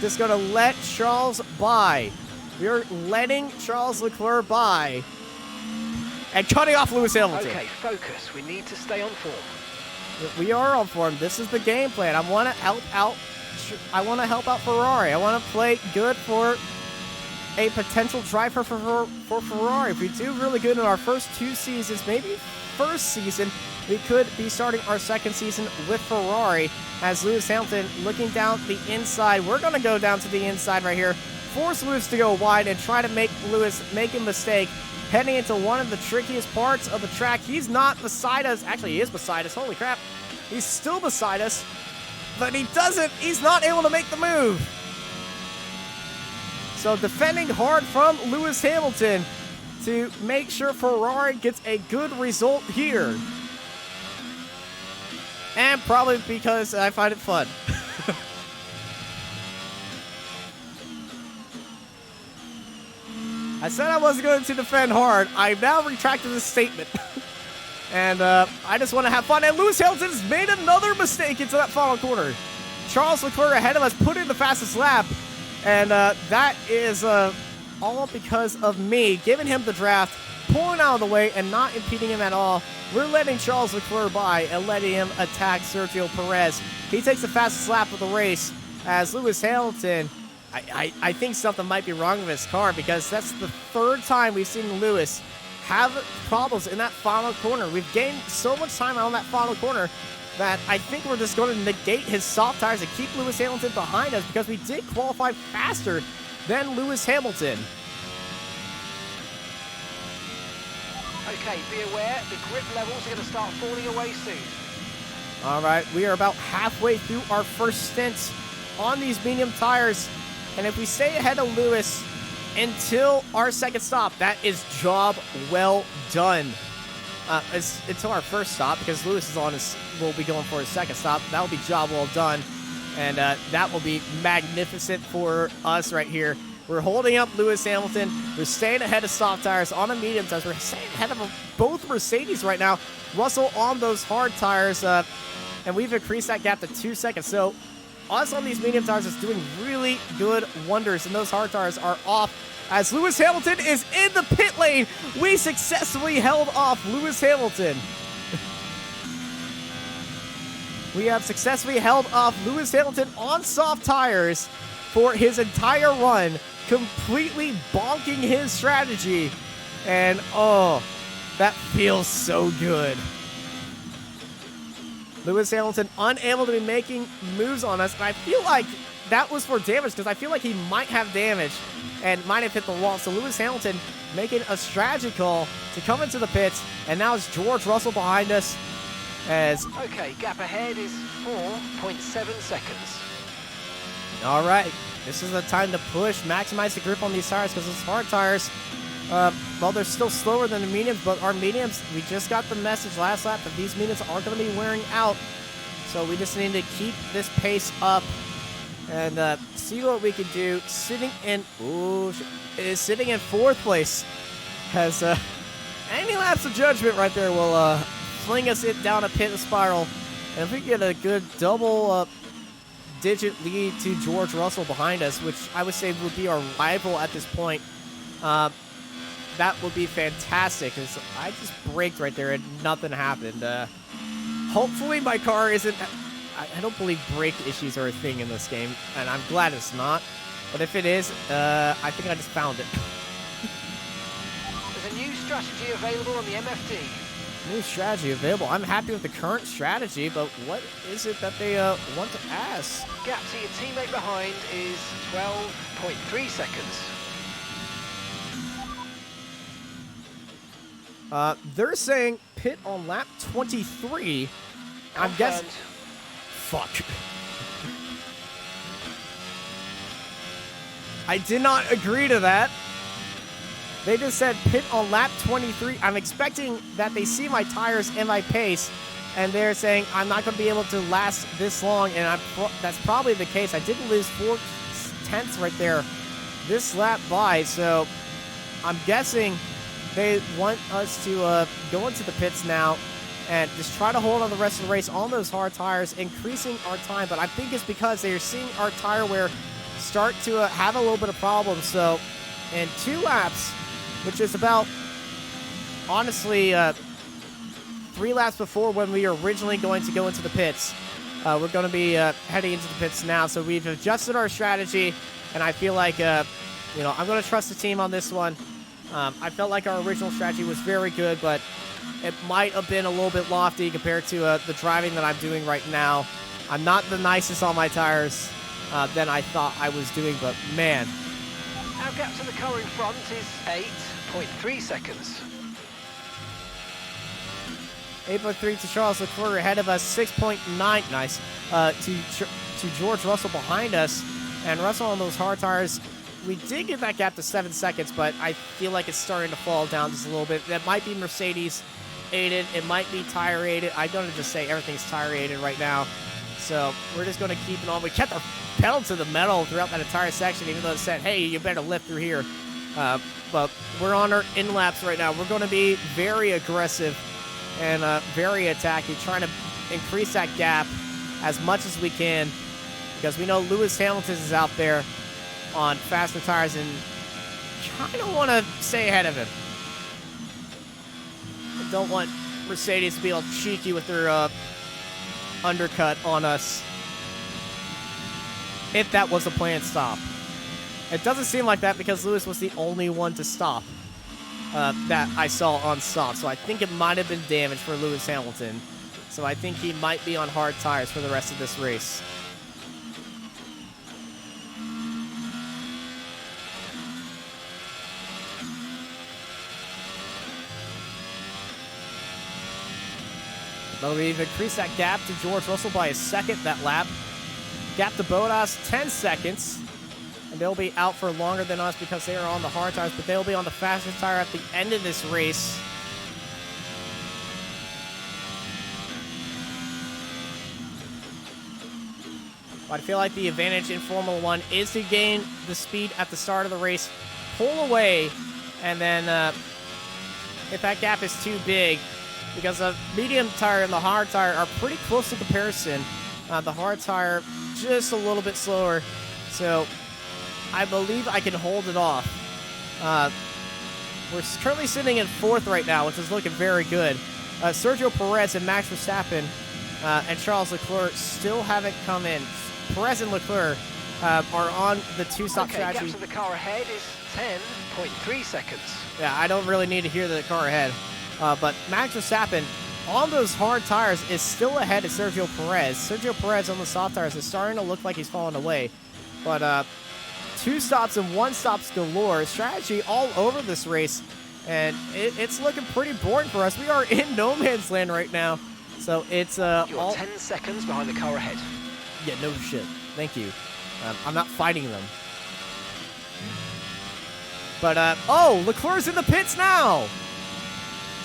Just going to let Charles by. We're letting Charles Leclerc by and cutting off Lewis Hamilton. Okay, focus. We need to stay on form. We are on form. This is the game plan. I want to help out Ferrari. I want to play good for a potential driver for Ferrari. If we do really good in our first 2 seasons, maybe first season, we could be starting our second season with Ferrari as Lewis Hamilton looking down the inside. We're going to go down to the inside right here, force Lewis to go wide and try to make Lewis make a mistake heading into one of the trickiest parts of the track. He's not beside us. Actually, he is beside us. Holy crap. He's still beside us, but he's not able to make the move. So defending hard from Lewis Hamilton to make sure Ferrari gets a good result here. And probably because I find it fun. I said I wasn't going to defend hard. I've now retracted this statement. And I just want to have fun. And Lewis Hamilton's made another mistake into that final corner. Charles Leclerc ahead of us put in the fastest lap. And that is all because of me giving him the draft, pulling out of the way, and not impeding him at all. We're letting Charles Leclerc by and letting him attack Sergio Perez. He takes the fastest lap of the race as Lewis Hamilton. I think something might be wrong with his car because that's the 3rd time we've seen Lewis have problems in that final corner. We've gained so much time on that final corner that I think we're just going to negate his soft tires and keep Lewis Hamilton behind us because we did qualify faster than Lewis Hamilton. Okay, be aware, the grip levels are going to start falling away soon. All right, we are about halfway through our first stint on these medium tires. And if we stay ahead of Lewis until our second stop, that is job well done. Until our first stop, because Lewis is will be going for his second stop. That will be job well done. And that will be magnificent for us right here. We're holding up Lewis Hamilton. We're staying ahead of soft tires on the medium tires. We're staying ahead of both Mercedes right now. Russell on those hard tires. And we've increased that gap to 2 seconds. So us on these medium tires is doing really good wonders. And those hard tires are off. As Lewis Hamilton is in the pit lane, we successfully held off Lewis Hamilton. We have successfully held off Lewis Hamilton on soft tires for his entire run, completely bonking his strategy. And, oh, That feels so good. Lewis Hamilton unable to be making moves on us, and I feel like that was for damage because I feel like he might have damage and might have hit the wall. So Lewis Hamilton making a strategy call to come into the pits, and now it's George Russell behind us as... Okay, gap ahead is 4.7 seconds. All right, this is the time to push, maximize the grip on these tires because those hard tires, well, they're still slower than the mediums, but our mediums, we just got the message last lap that these mediums are going to be wearing out. So we just need to keep this pace up and see what we can do. Sitting in fourth place has any lapse of judgment right there will fling us down a pit spiral. And if we get a good double digit lead to George Russell behind us, which I would say would be our rival at this point, that would be fantastic because I just braked right there and nothing happened. Hopefully my car isn't... I don't believe brake issues are a thing in this game, and I'm glad it's not. But if it is, I think I just found it. There's a new strategy available on the MFD. New strategy available. I'm happy with the current strategy, but what is it that they want to ask? Gap to your teammate behind is 12.3 seconds. They're saying pit on lap 23. I'm guessing... Fuck. I did not agree to that. They just said pit on lap 23. I'm expecting that they see my tires and my pace, and they're saying I'm not going to be able to last this long, and that's probably the case. I did lose 4/10 right there this lap by, so I'm guessing they want us to go into the pits now and just try to hold on the rest of the race on those hard tires, increasing our time. But I think it's because they're seeing our tire wear start to have a little bit of problems. So in 2 laps, which is about, honestly, 3 laps before when we were originally going to go into the pits, we're going to be heading into the pits now. So we've adjusted our strategy, and I feel like, I'm going to trust the team on this one. I felt like our original strategy was very good, but it might have been a little bit lofty compared to the driving that I'm doing right now. I'm not the nicest on my tires than I thought I was doing, but man. Our gap to the car in front is 8.3 seconds. 8.3 to Charles Leclerc ahead of us, 6.9, nice, to George Russell behind us. And Russell on those hard tires, we did get that gap to 7 seconds, but I feel like it's starting to fall down just a little bit. That might be Mercedes aided, it might be tire aided. I'm going to just say everything's tire aided right now. So we're just going to keep it on. We kept our pedal to the metal throughout that entire section, even though it said, hey, you better lift through here. But we're on our in laps right now. We're going to be very aggressive and very attacking, trying to increase that gap as much as we can, because we know Lewis Hamilton is out there on faster tires and kind of want to stay ahead of him. I don't want Mercedes to be all cheeky with their undercut on us, if that was the planned stop. It doesn't seem like that because Lewis was the only one to stop that I saw on soft. So I think it might have been damage for Lewis Hamilton. So I think he might be on hard tires for the rest of this race. But we've increased that gap to George Russell by a second that lap. Gap to Bottas, 10 seconds. And they'll be out for longer than us because they are on the hard tires, but they'll be on the fastest tire at the end of this race. But I feel like the advantage in Formula 1 is to gain the speed at the start of the race, pull away, and then if that gap is too big, because the medium tire and the hard tire are pretty close in comparison. The hard tire just a little bit slower, so I believe I can hold it off. We're currently sitting in 4th right now, which is looking very good. Sergio Perez and Max Verstappen and Charles Leclerc still haven't come in. Perez and Leclerc are on the 2-stop strategy. Gap to the car ahead is 10.3 seconds. Yeah, I don't really need to hear the car ahead. But Max Verstappen on those hard tires is still ahead of Sergio Perez. Sergio Perez on the soft tires is starting to look like he's falling away. But 2 stops and 1 stops galore. Strategy all over this race. And it's looking pretty boring for us. We are in no man's land right now. So it's You're all 10 seconds behind the car ahead. Yeah, no shit. Thank you. I'm not fighting them. But, oh, Leclerc's in the pits now.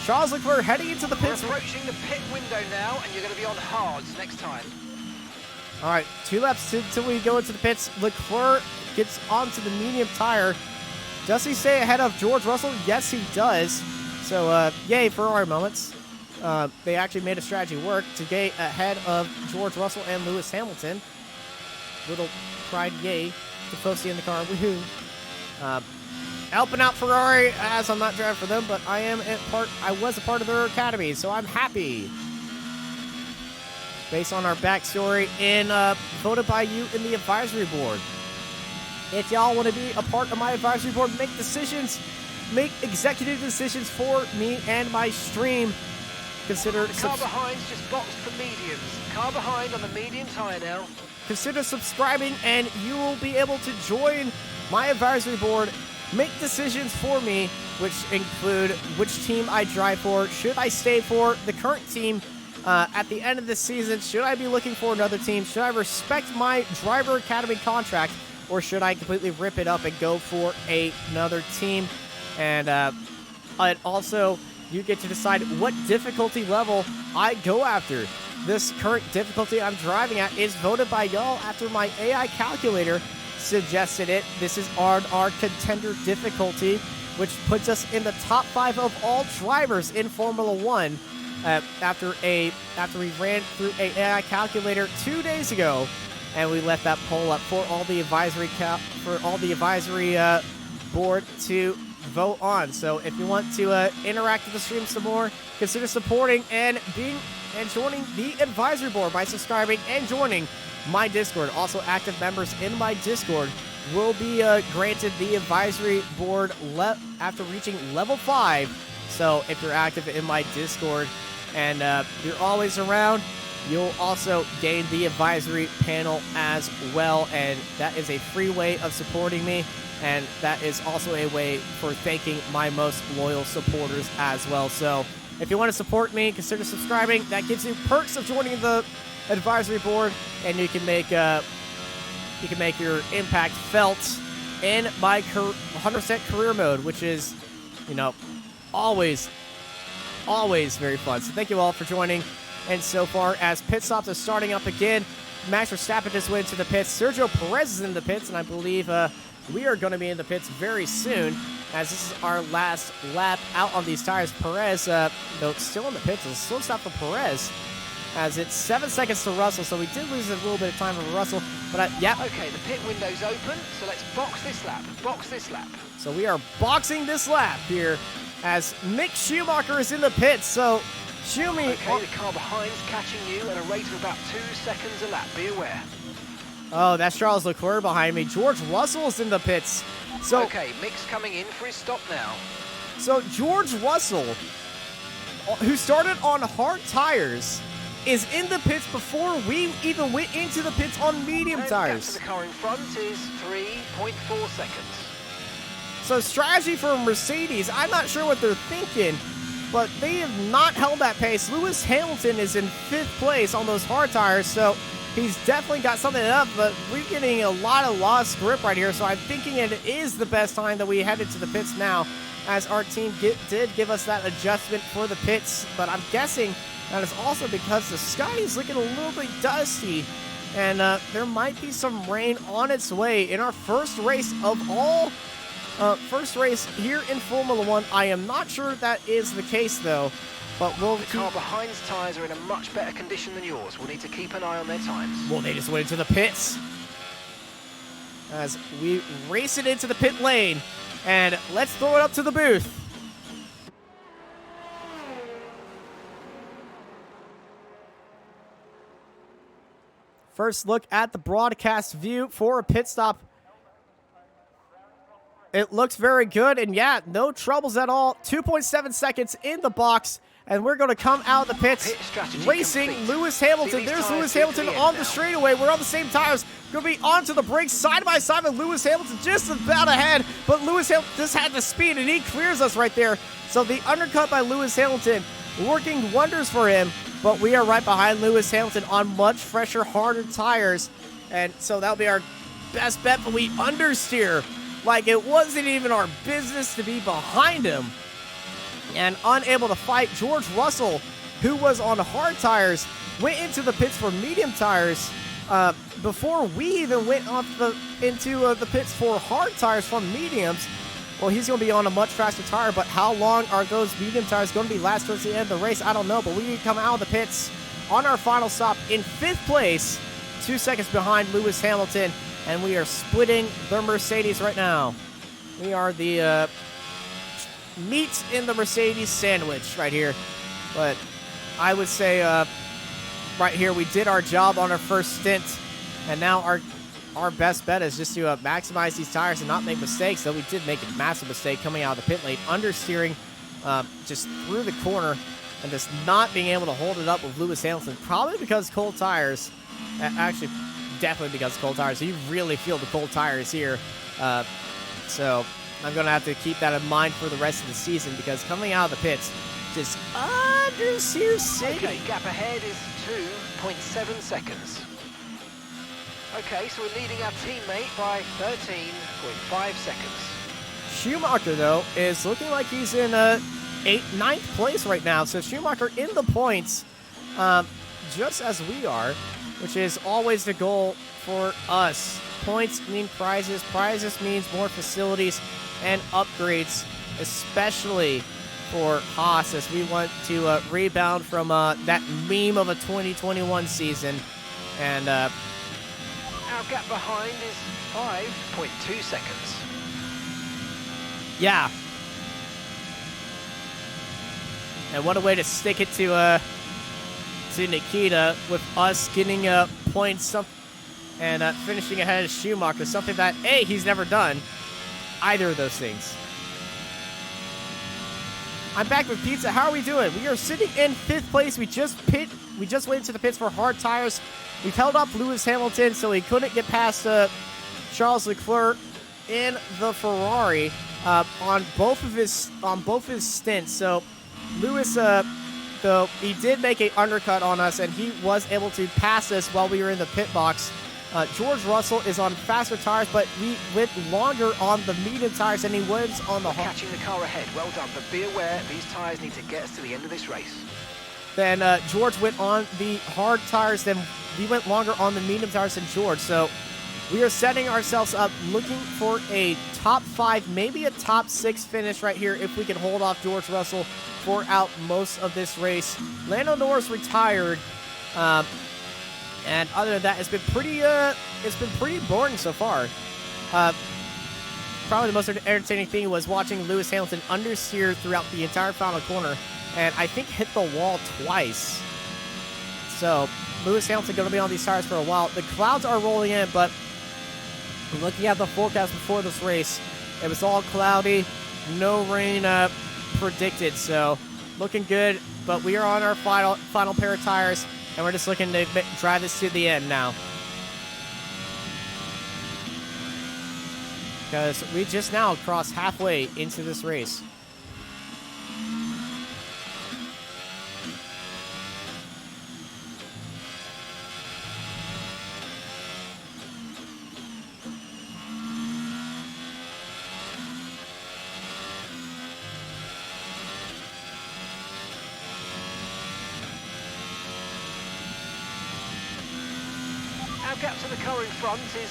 Charles Leclerc heading into the We're pits. approaching the pit window now, and you're going to be on hards next time. All right, 2 laps till we go into the pits. Leclerc gets onto the medium tire. Does he stay ahead of George Russell? Yes, he does. So, yay, Ferrari moments. They actually made a strategy work to get ahead of George Russell and Lewis Hamilton. Little pride, yay, to Fossey in the car. Woohoo. Helping out Ferrari, as I'm not driving for them, but I was a part of their academy, so I'm happy. Based on our backstory in voted by you in the advisory board. If y'all want to be a part of my advisory board, make executive decisions for me and my stream. Consider Car behind's just boxed for mediums. Car behind on the medium tire now. Consider subscribing, and you will be able to join my advisory board. Make decisions for me, which include which team I drive for. Should I stay for the current team at the end of the season? Should I be looking for another team? Should I respect my driver academy contract? Or should I completely rip it up and go for another team? And also, you get to decide what difficulty level I go after. This current difficulty I'm driving at is voted by y'all after my AI calculator suggested it. This is our contender difficulty, which puts us in the top 5 of all drivers in Formula 1. After we ran through an AI calculator 2 days ago, and we left that poll up for all the advisory board to vote on. So if you want to interact with the stream some more, consider supporting and joining the advisory board by subscribing and joining my Discord. Also, active members in my Discord will be granted the advisory board after reaching level 5. So if you're active in my Discord and you're always around, you'll also gain the advisory panel as well, and that is a free way of supporting me, and that is also a way for thanking my most loyal supporters as well. So if you want to support me, consider subscribing. That gives you perks of joining the advisory board, and you can make your impact felt in my 100% career mode, which is, always very fun. So thank you all for joining. And so far, as pit stops are starting up again, Max Verstappen just went to the pits. Sergio Perez is in the pits, and I believe we are going to be in the pits very soon, as this is our last lap out on these tires. Perez, though, still in the pits. It's a slow stop for Perez, as it's 7 seconds to Russell, so we did lose a little bit of time for Russell. But, yeah. Okay, the pit window's open, so let's box this lap. Box this lap. So we are boxing this lap here, as Mick Schumacher is in the pits. So Schumi. Okay, the car behind's catching you at a rate of about 2 seconds a lap. Be aware. Oh, that's Charles Leclerc behind me. George Russell's in the pits. So okay, Mick's coming in for his stop now. So George Russell, who started on hard tires, is in the pits before we even went into the pits on medium tires. The car in front is 3.4 seconds. So strategy for Mercedes, I'm not sure what they're thinking, but they have not held that pace. Lewis Hamilton is in 5th place on those hard tires, so he's definitely got something up, but we're getting a lot of lost grip right here, so I'm thinking it is the best time that we headed to the pits now, as our team did give us that adjustment for the pits, but I'm guessing that is also because the sky is looking a little bit dusty, and there might be some rain on its way in our first race of all. First race here in Formula 1. I am not sure that is the case, though, but we'll The car behind's tyres are in a much better condition than yours. We'll need to keep an eye on their times. Well, they just went into the pits as we race it into the pit lane, and let's throw it up to the booth. First look at the broadcast view for a pit stop. it looks very good, and yeah, no troubles at all. 2.7 seconds in the box, and we're going to come out of the pits Pit strategy racing complete. Lewis Hamilton. See these There's tyres Lewis through to Hamilton the end on the now. straightaway. We're on the same tires. Going to be onto the brakes side by side with Lewis Hamilton just about ahead, but Lewis Hamilton just had the speed, and he clears us right there. So the undercut by Lewis Hamilton working wonders for him, but we are right behind Lewis Hamilton on much fresher, harder tires, and so that'll be our best bet, but we understeer like it wasn't even our business to be behind him. And unable to fight, George Russell, who was on hard tires, went into the pits for medium tires before we even went into the pits for hard tires from mediums. Well, he's going to be on a much faster tire, but how long are those medium tires going to be last towards the end of the race? I don't know, but we come out of the pits on our final stop in 5th place, 2 seconds behind Lewis Hamilton, and we are splitting the Mercedes right now. We are the meat in the Mercedes sandwich right here, but I would say right here we did our job on our first stint, and now our best bet is just to maximize these tires and not make mistakes. Though we did make a massive mistake coming out of the pit lane, understeering just through the corner and just not being able to hold it up with Lewis Hamilton, probably because cold tires. Actually, definitely because cold tires. You really feel the cold tires here. So I'm going to have to keep that in mind for the rest of the season, because coming out of the pits, just understeer City. Okay, gap ahead is 2.7 seconds. Okay, so we're leading our teammate by 13.5 seconds. Schumacher, though, is looking like he's in 9th place right now. So Schumacher in the points, just as we are, which is always the goal for us. Points mean prizes. Prizes means more facilities and upgrades, especially for Haas, as we want to rebound from that meme of a 2021 season. And Our gap behind is 5.2 seconds. yeah. And what a way to stick it to Nikita, with us getting points and finishing ahead of Schumacher, something that he's never done either of those things. I'm back with Pizza. How are we doing? We are sitting in 5th place. We just went into the pits for hard tires. We've held up Lewis Hamilton so he couldn't get past Charles Leclerc in the Ferrari on both of his stints. So Lewis, though, he did make an undercut on us, and he was able to pass us while we were in the pit box. George Russell is on faster tires, but we went longer on the medium tires than he was on the hard. Catching the car ahead, well done, but be aware these tyres need to get us to the end of this race. Then George went on the hard tires, then we went longer on the medium tires than George. So we are setting ourselves up, looking for a top 5, maybe a top 6 finish right here if we can hold off George Russell for out most of this race. Lando Norris retired, and other than that, it's been pretty boring so far. Probably the most entertaining thing was watching Lewis Hamilton understeer throughout the entire final corner, and I think hit the wall twice. So Lewis Hamilton going to be on these tires for a while. The clouds are rolling in, but looking at the forecast before this race, it was all cloudy, no rain predicted. So looking good, but we are on our final pair of tires, and we're just looking to drive this to the end now. Because we just now crossed halfway into this race. Our gap to the car in front is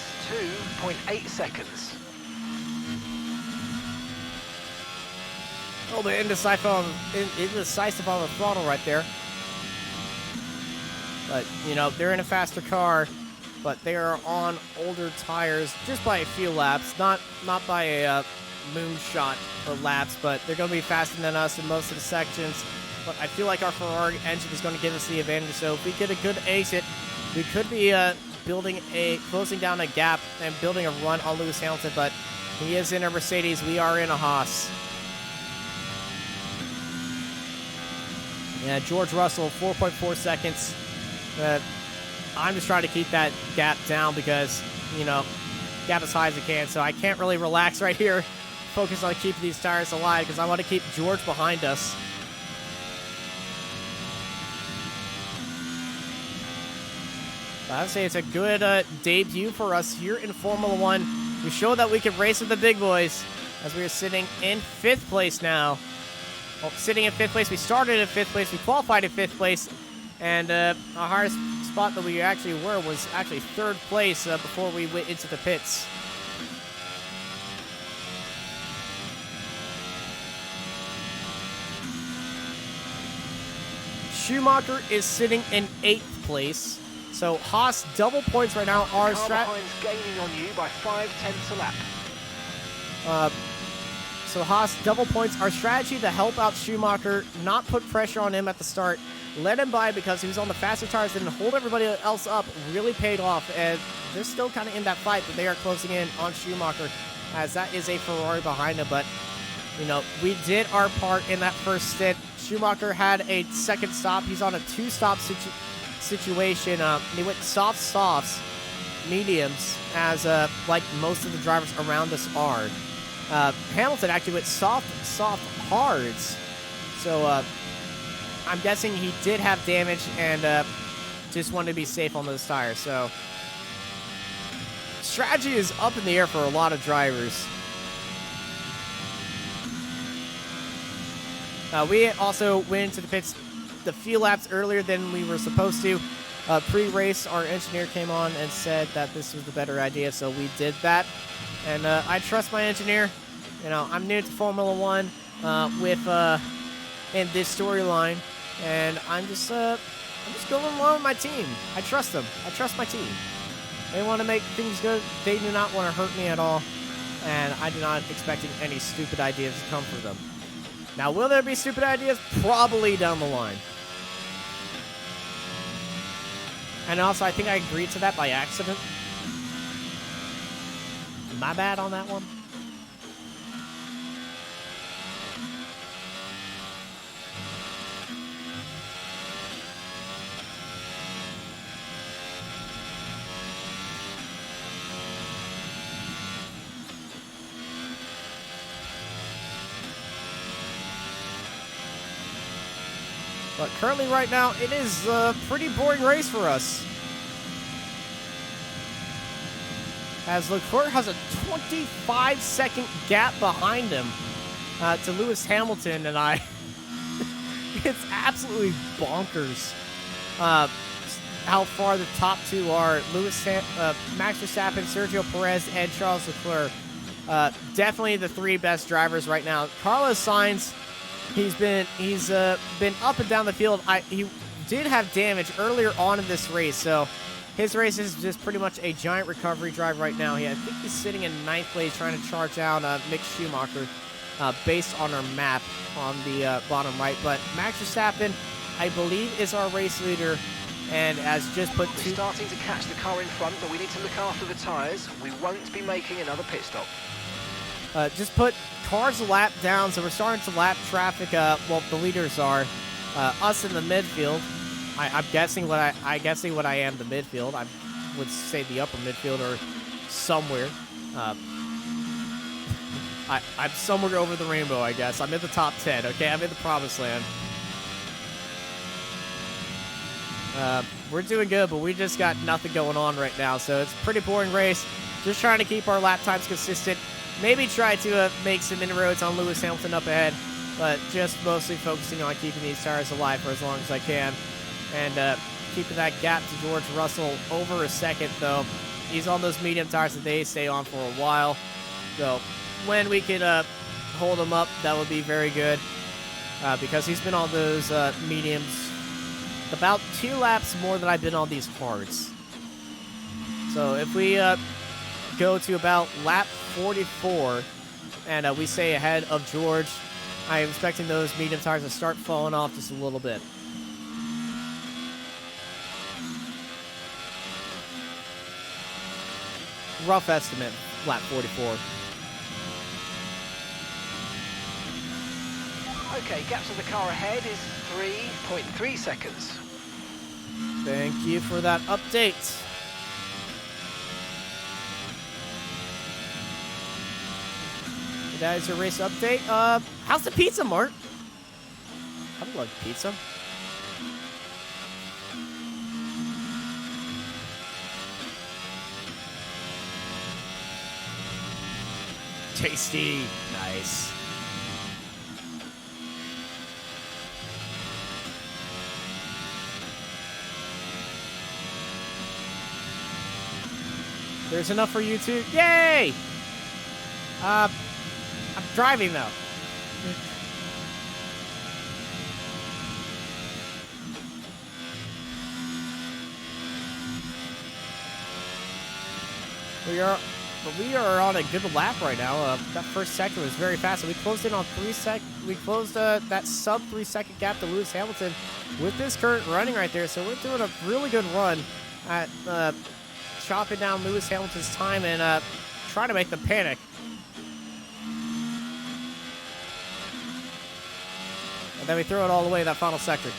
2.8 seconds. A little bit indecisive on the throttle right there. But, you know, they're in a faster car, but they are on older tires just by a few laps. Not by a moonshot for laps, but they're going to be faster than us in most of the sections. But I feel like our Ferrari engine is going to give us the advantage. So if we get a good exit, we could be closing down a gap and building a run on Lewis Hamilton. But He is in a Mercedes. We are in a Haas. Yeah, George Russell, 4.4 seconds. I'm just trying to keep that gap down because, you know, gap as high as I can. So I can't really relax right here. Focus on keeping these tires alive because I want to keep George behind us. I would say it's a good debut for us here in Formula One. We showed that we can race with the big boys as we are sitting in 5th place now. Well, sitting in 5th place, we started in 5th place, we qualified in 5th place, and our hardest spot that we actually were was actually 3rd place before we went into the pits. Schumacher is sitting in 8th place. So Haas double points right now. Our car behind's gaining on you by 5/10 a lap. So Haas double points. Our strategy to help out Schumacher, not put pressure on him at the start, let him by because he was on the faster tires and hold everybody else up, really paid off. And they're still kind of in that fight, but they are closing in on Schumacher as that is a Ferrari behind him. But, you know, we did our part in that first stint. Schumacher had a second stop. He's on a 2-stop situation. He went softs, mediums, as like most of the drivers around us are. Hamilton actually went soft, hards. So I'm guessing he did have damage and just wanted to be safe on those tires. So strategy is up in the air for a lot of drivers. We also went into the pits the few laps earlier than we were supposed to. Pre-race, our engineer came on and said that this was the better idea, so we did that. And I trust my engineer. You know, I'm new to Formula One in this storyline, and I'm just going along with my team. I trust them. I trust my team. They want to make things good. They do not want to hurt me at all, and I do not expecting any stupid ideas to come from them. Now, will there be stupid ideas? Probably down the line. And also, I think I agreed to that by accident. My bad on that one. But currently, right now, it is a pretty boring race for us. As Leclerc has a 25-second gap behind him to Lewis Hamilton, and it's absolutely bonkers how far the top two are. Max Verstappen, Sergio Perez, and Charles Leclerc. Definitely the 3 best drivers right now. Carlos Sainz, he's been up and down the field. He did have damage earlier on in this race, so his race is just pretty much a giant recovery drive right now. I think he's sitting in 9th place trying to charge down Mick Schumacher based on our map on the bottom right. But Max Verstappen, I believe, is our race leader and has just put We're starting to catch the car in front, but we need to look after the tyres. We won't be making another pit stop. Just put cars a lap down, so we're starting to lap traffic. Well, the leaders are us in the midfield. I'm guessing what I am the midfield. I would say the upper midfield or somewhere. I'm somewhere over the rainbow, I guess. I'm in the top 10. Okay, I'm in the promised land. We're doing good, but we just got nothing going on right now, so it's a pretty boring race. Just trying to keep our lap times consistent. Maybe try to make some inroads on Lewis Hamilton up ahead, but just mostly focusing on keeping these tires alive for as long as I can. And keeping that gap to George Russell over a second, though. He's on those medium tires that they stay on for a while. So when we can hold him up, that would be very good. Because he's been on those mediums about 2 laps more than I've been on these hards. So if we go to about lap 44 and we stay ahead of George, I am expecting those medium tires to start falling off just a little bit. Rough estimate, lap 44. Okay, gap to the car ahead is 3.3 seconds. Thank you for that update. That is your race update. How's the pizza, Mart? I would like pizza. Tasty. Nice. There's enough for you too. Yay! I'm driving though. We are on a good lap right now. That first sector was very fast. So we closed in on 3 sec. We closed that sub 3 second gap to Lewis Hamilton with this current running right there. So we're doing a really good run at chopping down Lewis Hamilton's time and trying to make them panic. And then we throw it all away that final sector.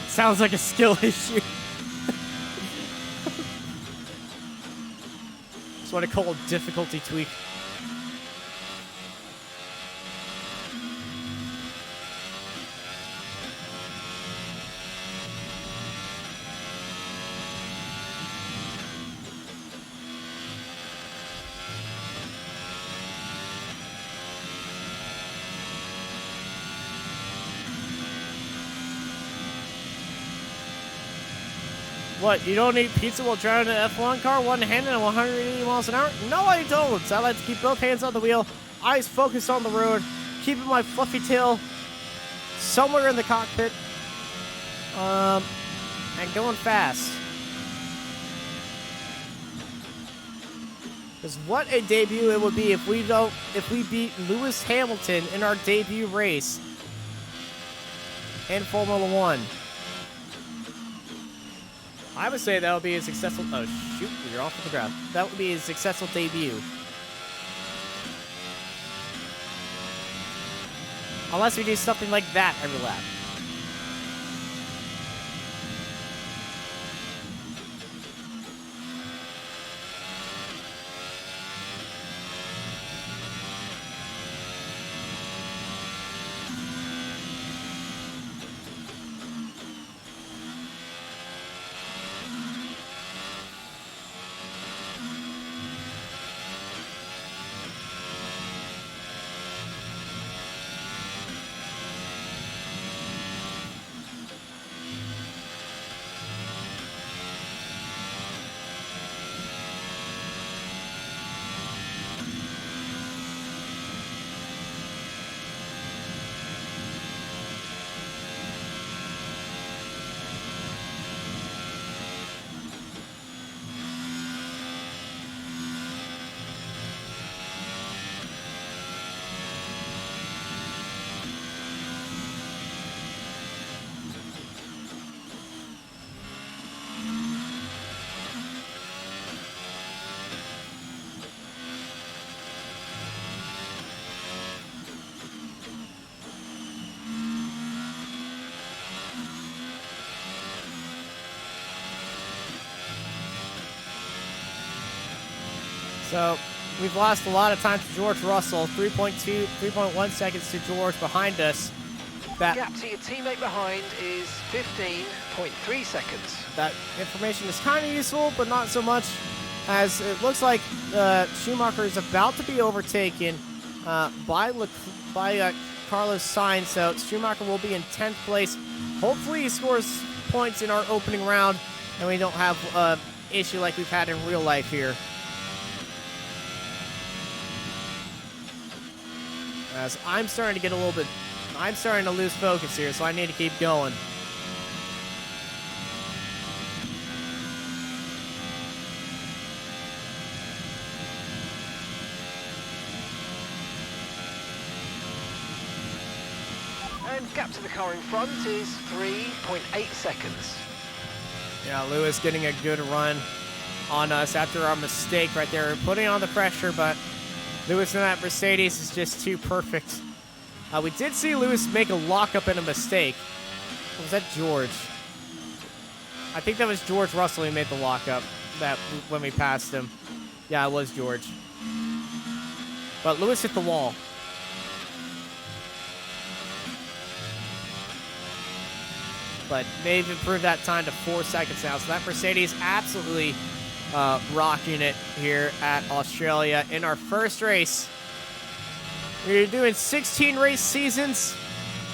Sounds like a skill issue. That's what I call a difficulty tweak. What, you don't eat pizza while driving an F1 car one-handed at 180 miles an hour? No, I don't. I like to keep both hands on the wheel, eyes focused on the road, keeping my fluffy tail somewhere in the cockpit, and going fast. Because what a debut it would be if we beat Lewis Hamilton in our debut race in Formula One. I would say that would be a successful... Oh, shoot. You're off the ground. That would be a successful debut. Unless we do something like that every lap. So we've lost a lot of time to George Russell. 3.1 seconds to George behind us. That Gap to your teammate behind is 15.3 seconds. That information is kind of useful, but not so much, as it looks like Schumacher is about to be overtaken by Carlos Sainz. So Schumacher will be in 10th place. Hopefully he scores points in our opening round, and we don't have an issue like we've had in real life here. As I'm starting to lose focus here, so I need to keep going. time. Gap to the car in front is 3.8 seconds. Yeah, Lewis getting a good run on us after our mistake right there. Putting on the pressure, but Lewis in that Mercedes is just too perfect. We did see Lewis make a lockup and a mistake. Or was that George? I think that was George Russell who made the lockup when we passed him. Yeah, it was George. But Lewis hit the wall. But they've improved that time to 4 seconds now. So that Mercedes absolutely rocking it here at Australia in our first race. We're doing 16 race seasons,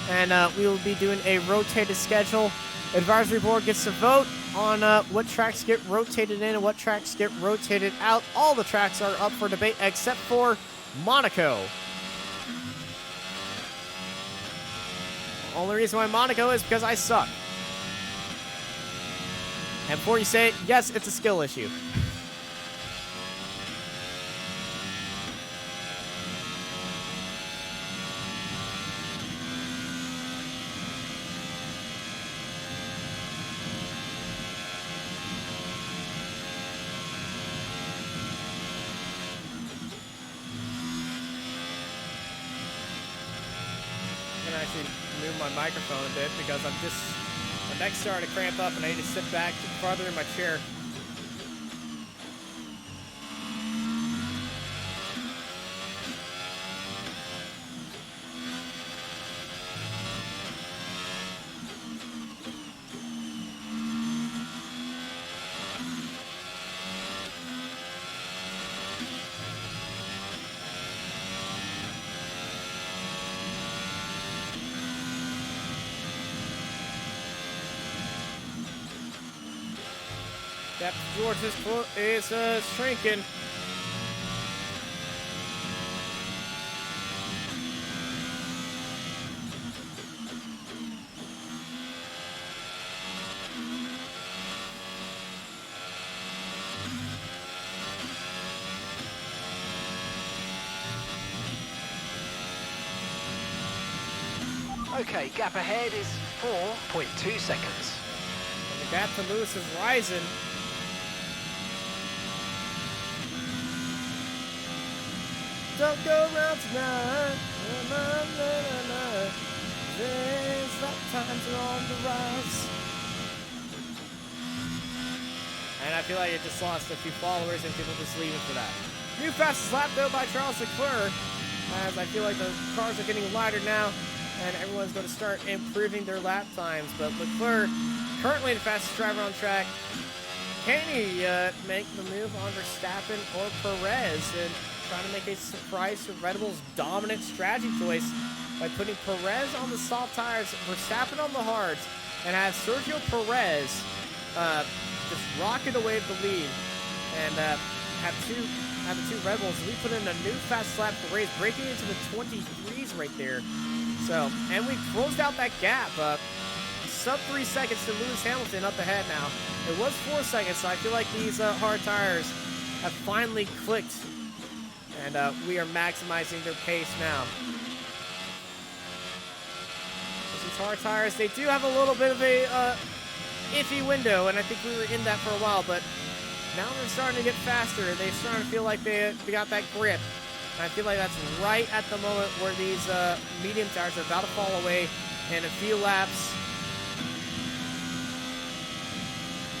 and we will be doing a rotated schedule. Advisory board gets to vote on what tracks get rotated in and what tracks get rotated out. All the tracks are up for debate except for Monaco. Only reason why Monaco is because I suck. And before you say it, yes, it's a skill issue. I'm gonna actually move my microphone a bit because my neck's starting to cramp up and I need to sit back farther in my chair. Captain George's foot is shrinking. Okay, gap ahead is 4.2 seconds. And the gap to Lewis is rising. Don't go around tonight. There's that times are on the rise. And I feel like it just lost a few followers and people just leaving for that. New fastest lap though by Charles Leclerc, as I feel like the cars are getting lighter now and everyone's going to start improving their lap times. But Leclerc, currently the fastest driver on track. Can he make the move on Verstappen or Perez and trying to make a surprise to Red Bull's dominant strategy choice by putting Perez on the soft tires, Verstappen on the hards, and have Sergio Perez just rocket away the lead and have the two Red Bulls. We put in a new fast lap for race, breaking into the 23s right there. So, and we closed out that gap. Sub 3 seconds to Lewis Hamilton up ahead now. It was 4 seconds, so I feel like these hard tires have finally clicked. And we are maximizing their pace now. These hard tires, they do have a little bit of a iffy window, and I think we were in that for a while, but now they're starting to get faster. They're starting to feel like they got that grip. And I feel like that's right at the moment where these medium tires are about to fall away in a few laps.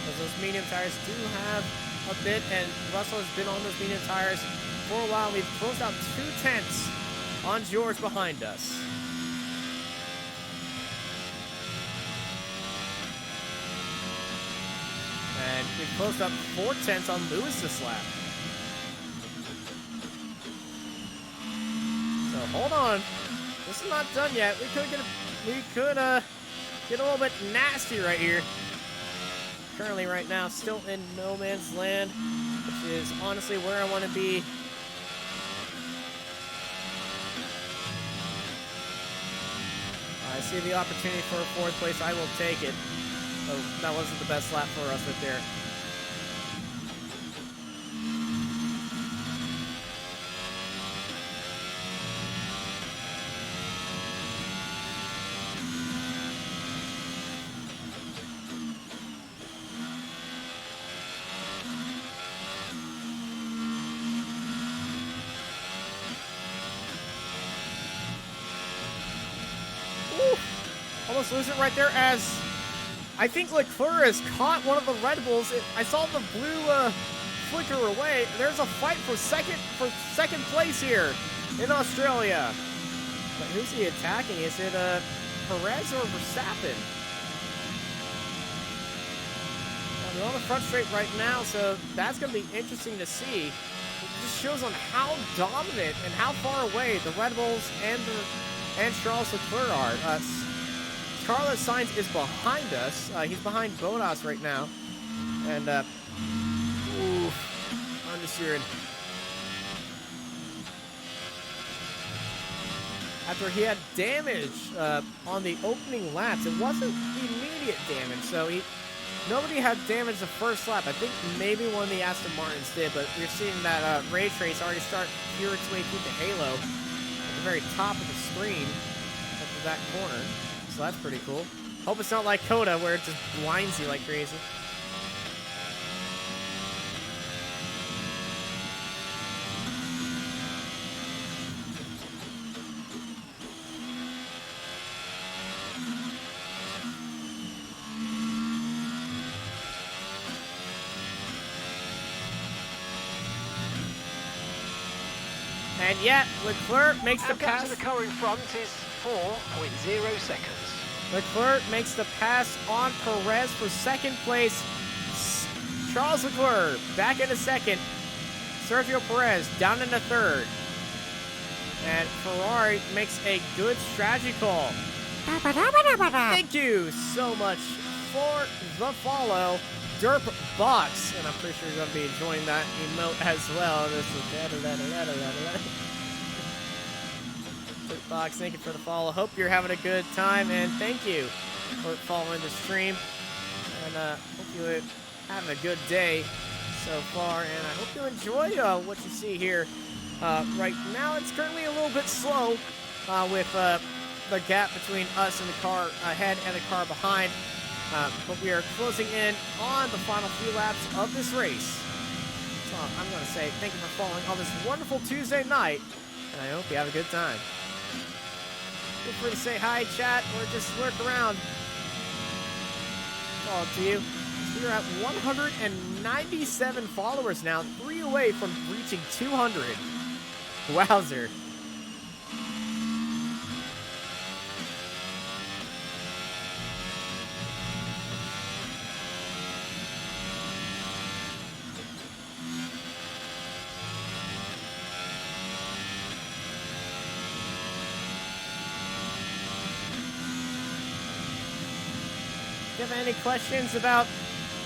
Because those medium tires do have a bit, and Russell has been on those medium tires for a while. We've closed out 2/10 on George behind us. And we've closed up 4/10 on Lewis this lap. So hold on, this is not done yet. We could get a little bit nasty right here. Currently, right now, still in no man's land, which is honestly where I want to be. I see the opportunity for a 4th place. I will take it. Oh, that wasn't the best lap for us right there. Almost lose it right there as I think Leclerc has caught one of the Red Bulls. I saw the blue flicker away. There's a fight for second place here in Australia. But who's he attacking? Is it Perez or Verstappen? Well, they're on the front straight right now, so that's going to be interesting to see. It just shows on how dominant and how far away the Red Bulls and Charles Leclerc are. Carlos Sainz is behind us. He's behind Bottas right now. And, I'm just hearing. After he had damage on the opening laps, it wasn't immediate damage, so nobody had damage the first lap. I think maybe one of the Aston Martins did, but we're seeing that ray trace already start to peer its way through the halo at the very top of the screen after that corner. So that's pretty cool. Hope it's not like Coda where it just blinds you like crazy. And yet, Leclerc makes the pass. To the car in front is 4.0 seconds. Leclerc makes the pass on Perez for second place. Charles Leclerc back into second. Sergio Perez down into third. And Ferrari makes a good strategy call. Thank you so much for the follow, Derp Box. And I'm pretty sure you're going to be enjoying that emote as well. This is Derp Box, thank you for the follow. Hope you're having a good time, and thank you for following the stream. And hope you're having a good day so far, and I hope you enjoy what you see here. Right now, it's currently a little bit slow with the gap between us and the car ahead and the car behind. But we are closing in on the final few laps of this race. So I'm going to say thank you for following on this wonderful Tuesday night, and I hope you have a good time. Feel free to say hi, chat, or just lurk around. It's all up to you. So we're at 197 followers now, 3 away from reaching 200. Wowzer. If you have any questions about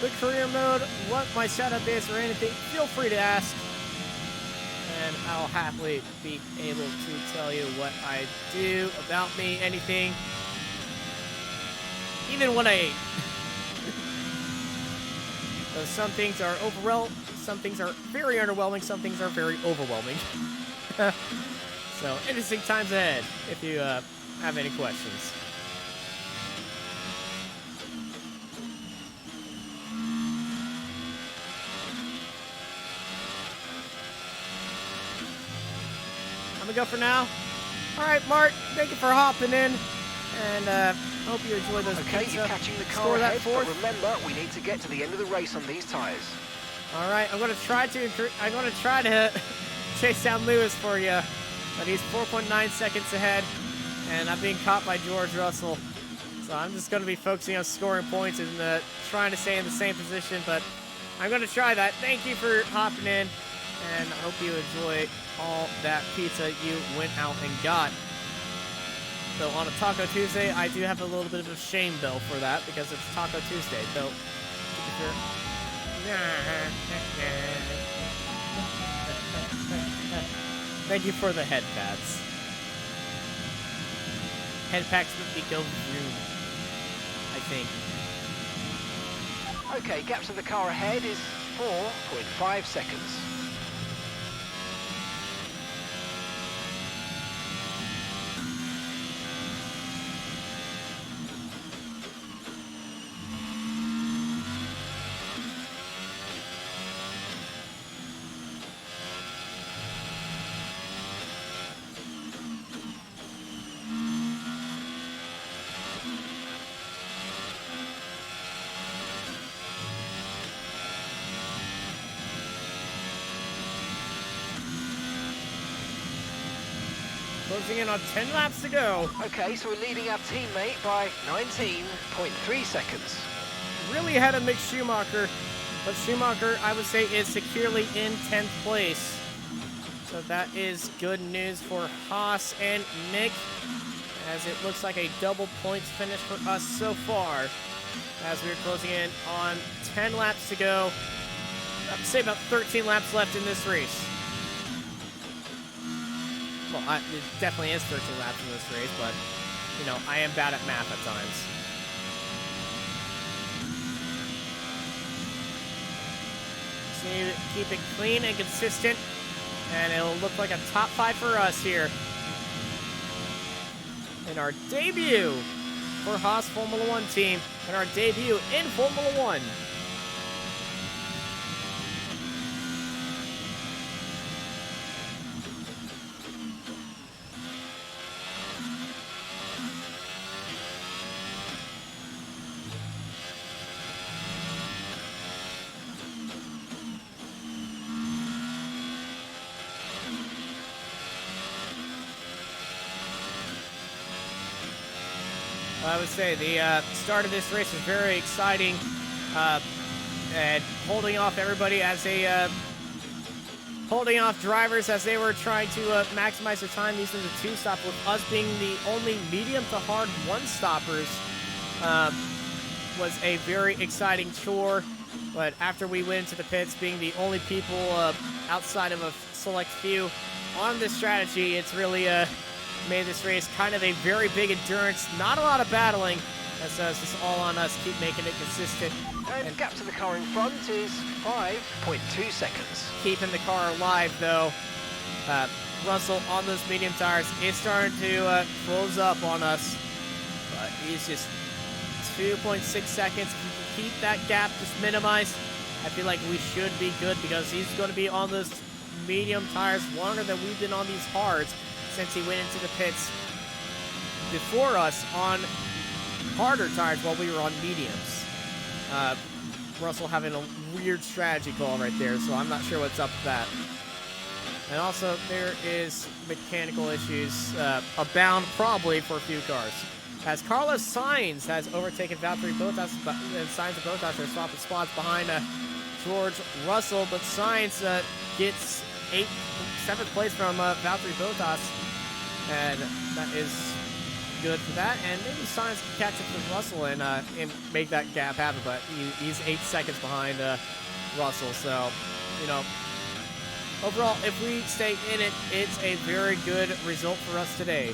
the career mode, what my setup is, or anything, feel free to ask. And I'll happily be able to tell you what I do, about me, anything. Even what I ate. So some things are some things are very underwhelming, some things are very overwhelming. So interesting times ahead if you have any questions. Go for now. All right, Mark, thank you for hopping in, and hope you enjoy those Okay, pizza. you're catching the car Score that ahead, fourth. but remember, we need to get to the end of the race on these tyres. All right, I'm going to try to chase down Lewis for you, but he's 4.9 seconds ahead, and I'm being caught by George Russell. So I'm just going to be focusing on scoring points and trying to stay in the same position, but I'm going to try that. Thank you for hopping in, and I hope you enjoy all that pizza you went out and got. So on a Taco Tuesday, I do have a little bit of a shame bill for that because it's Taco Tuesday. So thank you for the head pats. Head packs with the go room, I think. Okay, gap to the car ahead is 4.5 seconds. Closing in on 10 laps to go. Okay, so we're leading our teammate by 19.3 seconds. Really ahead of Mick Schumacher, but Schumacher, I would say, is securely in 10th place. So that is good news for Haas and Nick, as it looks like a double points finish for us so far, as we're closing in on 10 laps to go. I'd say about 13 laps left in this race. Well, it definitely is 13 laps in this race, but, you know, I am bad at math at times. So keep it clean and consistent, and it'll look like a top 5 for us here in our debut for Haas Formula 1 team, and our debut in Formula 1. I would say the start of this race was very exciting, and holding off everybody as holding off drivers as they were trying to maximize their time using the two-stop, with us being the only medium to hard one-stoppers, was a very exciting chore. But after we went into the pits, being the only people outside of a select few on this strategy, it's really made this race kind of a very big endurance. Not a lot of battling, and so it's just all on us. Keep making it consistent. And gap to the car in front is 5.2 seconds. Keeping the car alive, though. Russell on those medium tires is starting to close up on us, but he's just 2.6 seconds. If you can keep that gap just minimized, I feel like we should be good, because he's going to be on those medium tires longer than we've been on these hards, since he went into the pits before us on harder tires while we were on mediums. Russell having a weird strategy call right there, so I'm not sure what's up with that. And also, there is mechanical issues abound probably for a few cars, as Carlos Sainz has overtaken Valtteri Bottas, and Sainz and Bottas are swapping spots behind George Russell, but Sainz gets 7th place from Valtteri Bottas, and that is good for that. And maybe Sainz can catch up with Russell and make that gap happen, but he's 8 seconds behind Russell. So, you know, overall, if we stay in it, it's a very good result for us today.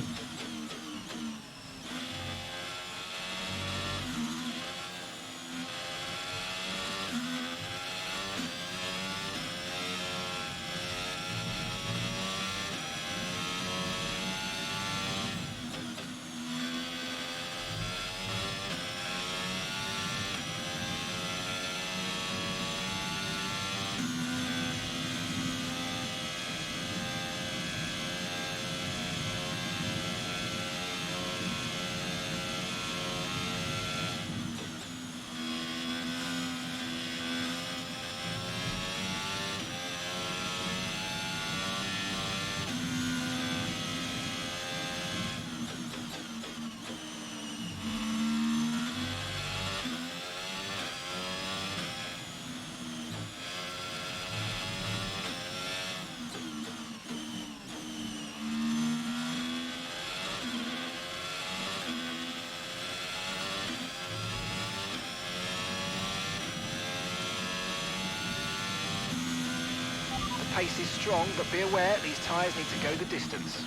Pace is strong, but be aware these tyres need to go the distance.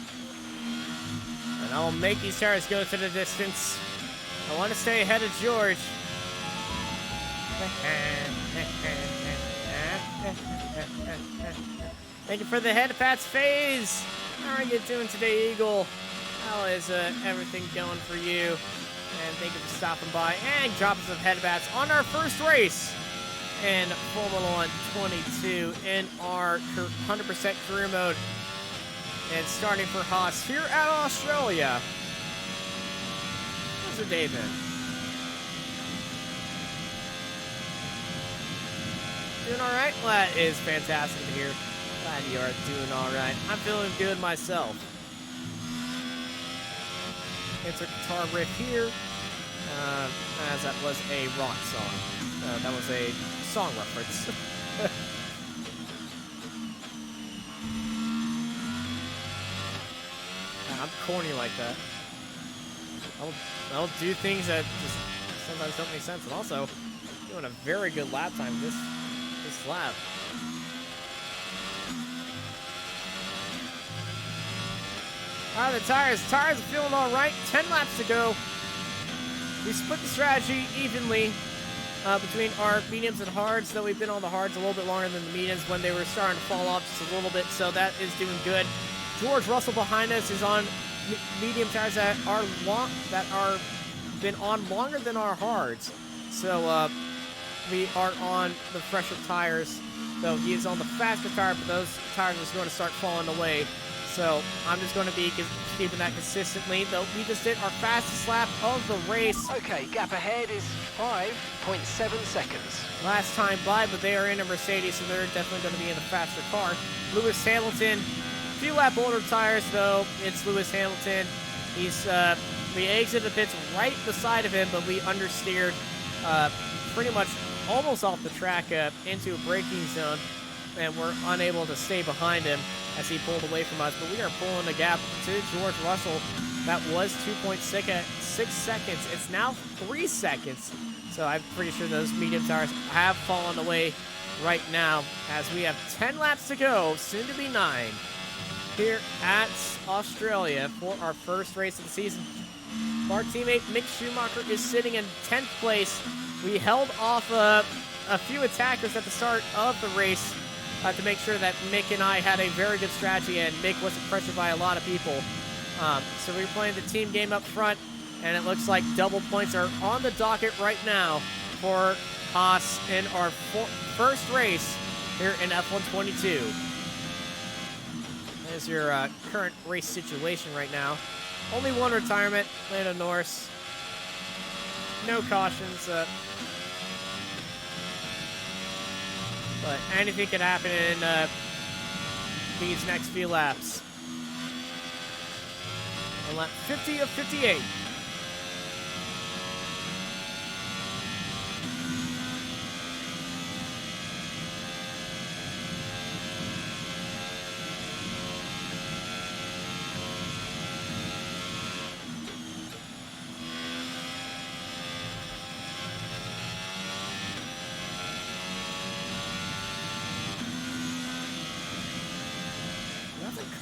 And I'll make these tires go to the distance. I want to stay ahead of George. Thank you for the head pats phase. How are you doing today, Eagle? How is everything going for you? And thank you for stopping by and dropping some head pats on our first race in Formula 1 22 in our 100% career mode, and starting for Haas here at Australia. How's your day been? Doing all right? Well, that is fantastic to hear. Glad you are doing all right. I'm feeling good myself. insert guitar riff here, as that was a rock song. That was a song reference. I'm corny like that. I'll do things that just sometimes don't make sense. And also, doing a very good lap time this lap. All right, the tires are feeling all right. 10 laps to go. We split the strategy evenly between our mediums and hards, though we've been on the hards a little bit longer than the mediums when they were starting to fall off just a little bit, so that is doing good. George Russell behind us is on medium tires that are been on longer than our hards, so we are on the fresher tires, though he is on the faster tire, but those tires are going to start falling away. So I'm just going to be keeping that consistently, though we just did our fastest lap of the race. Okay, gap ahead is 5.7 seconds. Last time by, but they are in a Mercedes, so they're definitely going to be in a faster car. Lewis Hamilton, few lap older tires, though. It's Lewis Hamilton. He's we exited the pits right beside of him, but we understeered pretty much almost off the track into a braking zone, and we're unable to stay behind him as he pulled away from us. But we are pulling the gap to George Russell. That was 2.6 seconds. It's now 3 seconds. So I'm pretty sure those medium tires have fallen away right now, as we have 10 laps to go, soon to be 9, here at Australia for our first race of the season. Our teammate Mick Schumacher is sitting in 10th place. We held off a few attackers at the start of the race to make sure that Mick and I had a very good strategy, and Mick wasn't pressured by a lot of people. So we're playing the team game up front, and it looks like double points are on the docket right now for Haas in our first race here in F122. There's your current race situation right now. Only one retirement, Lando Norris. No cautions. But anything can happen in these next few laps. On lap 50 of 58.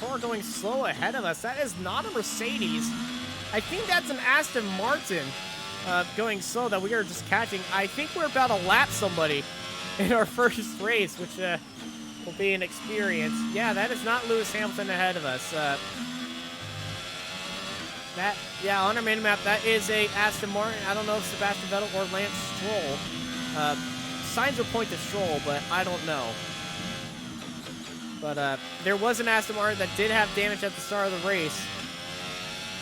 Car going slow ahead of us. That is not a Mercedes. I think that's an Aston Martin going slow that we are just catching. I think we're about to lap somebody in our first race, which will be an experience. Yeah, that is not Lewis Hamilton ahead of us. Yeah, on our main map, that is a Aston Martin. I don't know if Sebastian Vettel or Lance Stroll. Signs will point to Stroll, but I don't know. But there was an Aston Martin that did have damage at the start of the race.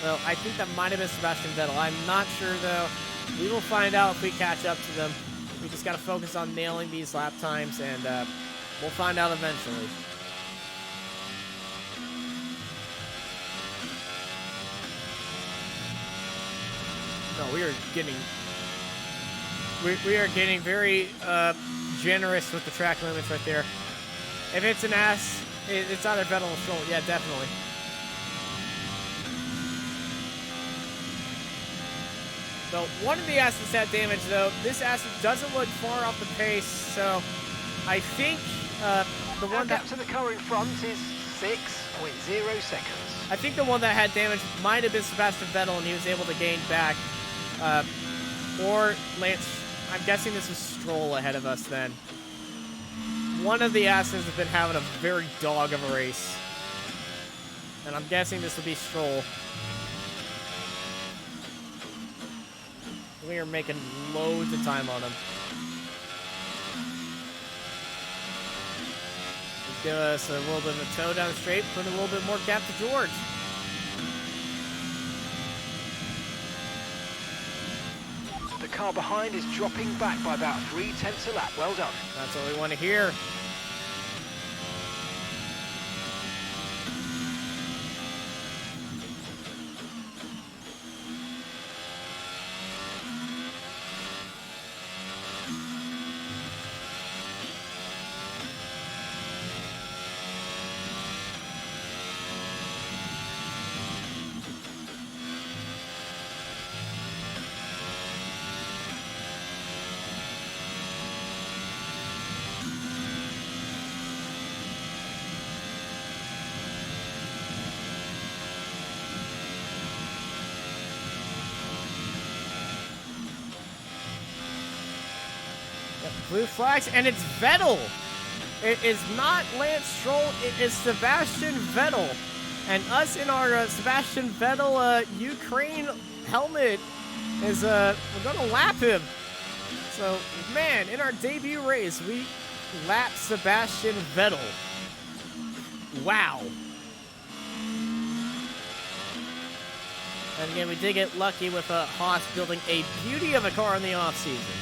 Well, I think that might have been Sebastian Vettel. I'm not sure, though. We will find out if we catch up to them. We just got to focus on nailing these lap times, and we'll find out eventually. No, we are getting very generous with the track limits right there. If it's an ass, it's either Vettel or Stroll. Yeah, definitely. So one of the assets had damage, though. This asset doesn't look far off the pace, so I think the one gap to the car in front is 6.0 seconds. I think the one that had damage might have been Sebastian Vettel, and he was able to gain back. Or Lance. I'm guessing this was Stroll ahead of us then. One of the Astons has been having a very dog of a race. And I'm guessing this will be Stroll. We are making loads of time on him. Give us a little bit of a toe down straight, put a little bit more gap to George. The car behind is dropping back by about 0.3 a lap. Well done. That's what we want to hear. Blue flags, and it's Vettel. It is not Lance Stroll, it is Sebastian Vettel. And us in our Sebastian Vettel Ukraine helmet is, we're gonna lap him. So, man, in our debut race, we lapped Sebastian Vettel. Wow. And again, we did get lucky with Haas building a beauty of a car in the offseason.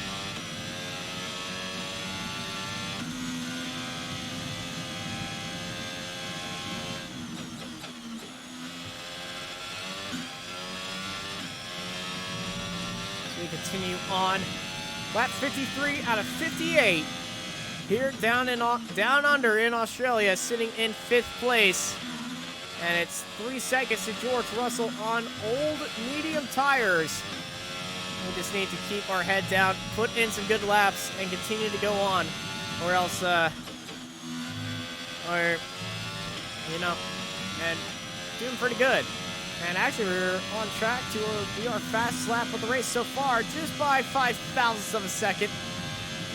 We continue on. Lap 53 out of 58. Here down under in Australia, sitting in 5th place. And it's 3 seconds to George Russell on old medium tires. We just need to keep our head down, put in some good laps, and continue to go on. Or else, and doing pretty good. And actually, we're on track to be our fastest lap of the race so far, just by 0.005 of a second.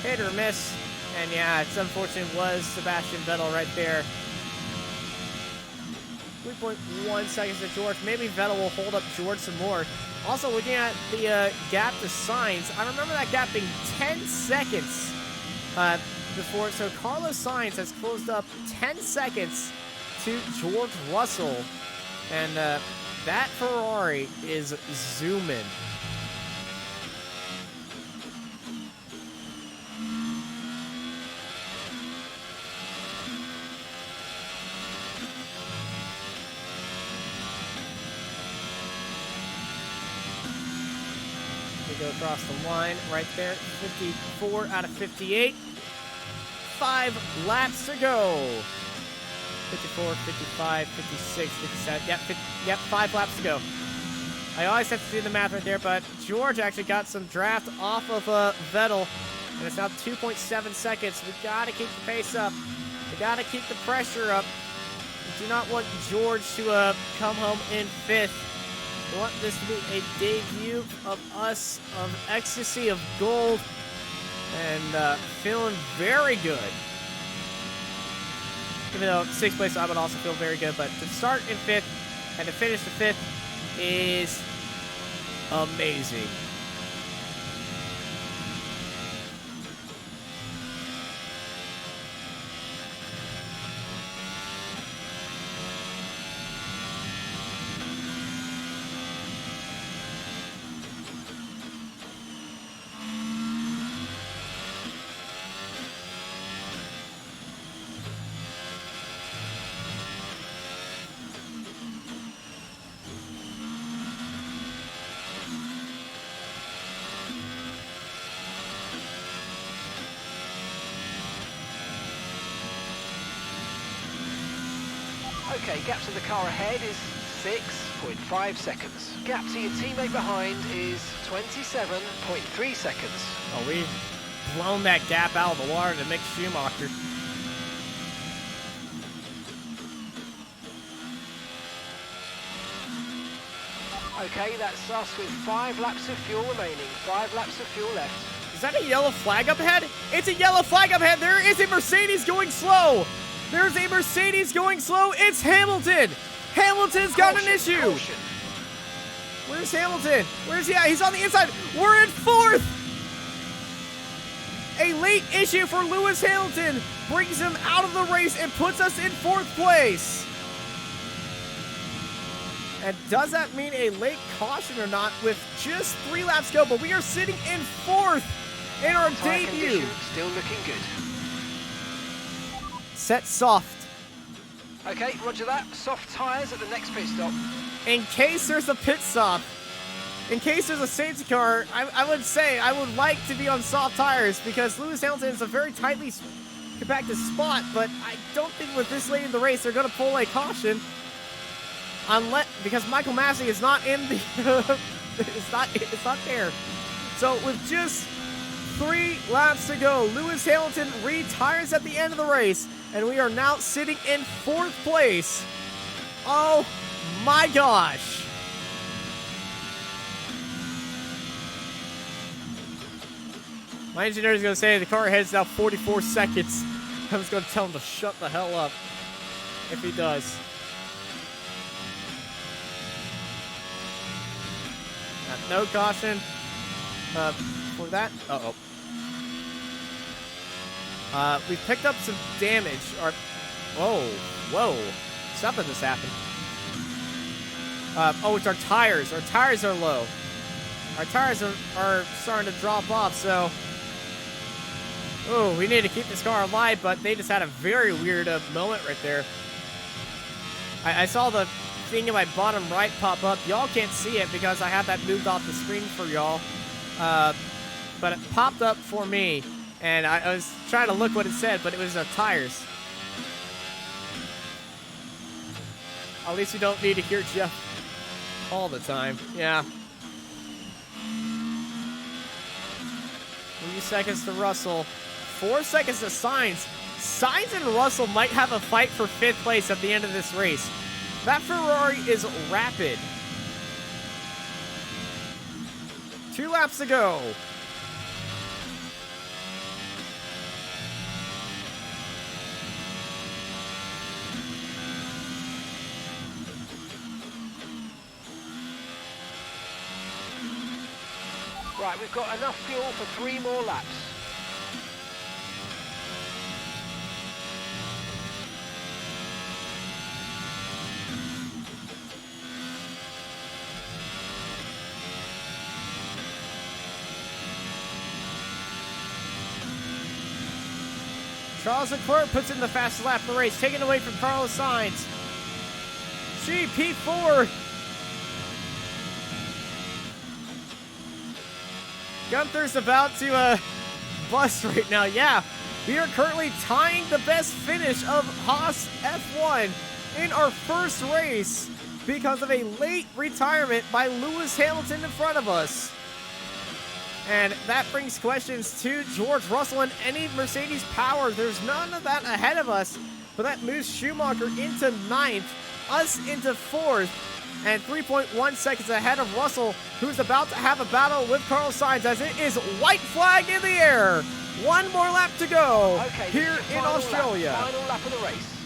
Hit or miss. And yeah, it's unfortunate it was Sebastian Vettel right there. 3.1 seconds to George. Maybe Vettel will hold up George some more. Also, looking at the gap to Sainz, I remember that gap being 10 seconds before. So Carlos Sainz has closed up 10 seconds to George Russell. And that Ferrari is zooming. We go across the line right there. 54 out of 58. 5 laps to go. 54, 55, 56, 57. Yep, 5 laps to go. I always have to do the math right there, but George actually got some draft off of Vettel, and it's now 2.7 seconds. We gotta keep the pace up. We gotta keep the pressure up. We do not want George to come home in 5th. We want this to be a debut of us, of ecstasy of gold, and feeling very good. Even though 6th place, I would also feel very good. But to start in 5th and to finish the 5th is amazing. Okay, gap to the car ahead is 6.5 seconds. Gap to your teammate behind is 27.3 seconds. Oh, we've blown that gap out of the water to Mick Schumacher. Okay, that's us with 5 laps of fuel remaining. 5 laps of fuel left. Is that a yellow flag up ahead? It's a yellow flag up ahead. There is a Mercedes going slow. There's a Mercedes going slow. It's Hamilton. Hamilton's got an issue. Caution. Where's Hamilton? Where's he at? He's on the inside. We're in 4th. A late issue for Lewis Hamilton brings him out of the race and puts us in 4th place. And does that mean a late caution or not with just 3 laps to go? But we are sitting in 4th in our Tyre debut. condition still looking good. Set soft. Okay, roger that. Soft tyres at the next pit stop. In case there's a pit stop, in case there's a safety car, I would say I would like to be on soft tires because Lewis Hamilton is a very tightly compacted spot, but I don't think with this late in the race they're going to pull a caution. Because Michael Massey is not in the it's not there. So with just 3 laps to go, Lewis Hamilton retires at the end of the race, and we are now sitting in 4th place. Oh my gosh. My engineer is going to say the car heads now 44 seconds. I was going to tell him to shut the hell up if he does. No caution for that. Uh-oh. We picked up some damage. Whoa. Stop letting this happen. Oh, it's our tires. Our tires are low. Our tires are starting to drop off, so... Oh, we need to keep this car alive, but they just had a very weird moment right there. I saw the thing in my bottom right pop up. Y'all can't see it because I have that moved off the screen for y'all. But it popped up for me, and I was trying to look what it said, but it was our tires. At least we don't need to hear Jeff all the time. Yeah. 3 seconds to Russell. 4 seconds to Sainz. Sainz and Russell might have a fight for 5th place at the end of this race. That Ferrari is rapid. 2 laps to go. Right, we've got enough fuel for 3 more laps. Charles Leclerc puts in the fastest lap of the race, taken away from Carlos Sainz. GP4. Gunther's about to bust right now. Yeah, we are currently tying the best finish of Haas F1 in our first race because of a late retirement by Lewis Hamilton in front of us. And that brings questions to George Russell and any Mercedes power. There's none of that ahead of us, but that moves Schumacher into 9th, us into 4th, and 3.1 seconds ahead of Russell, who's about to have a battle with Carlos Sainz as it is white flag in the air. 1 more lap to go here in Australia. Final lap of the race.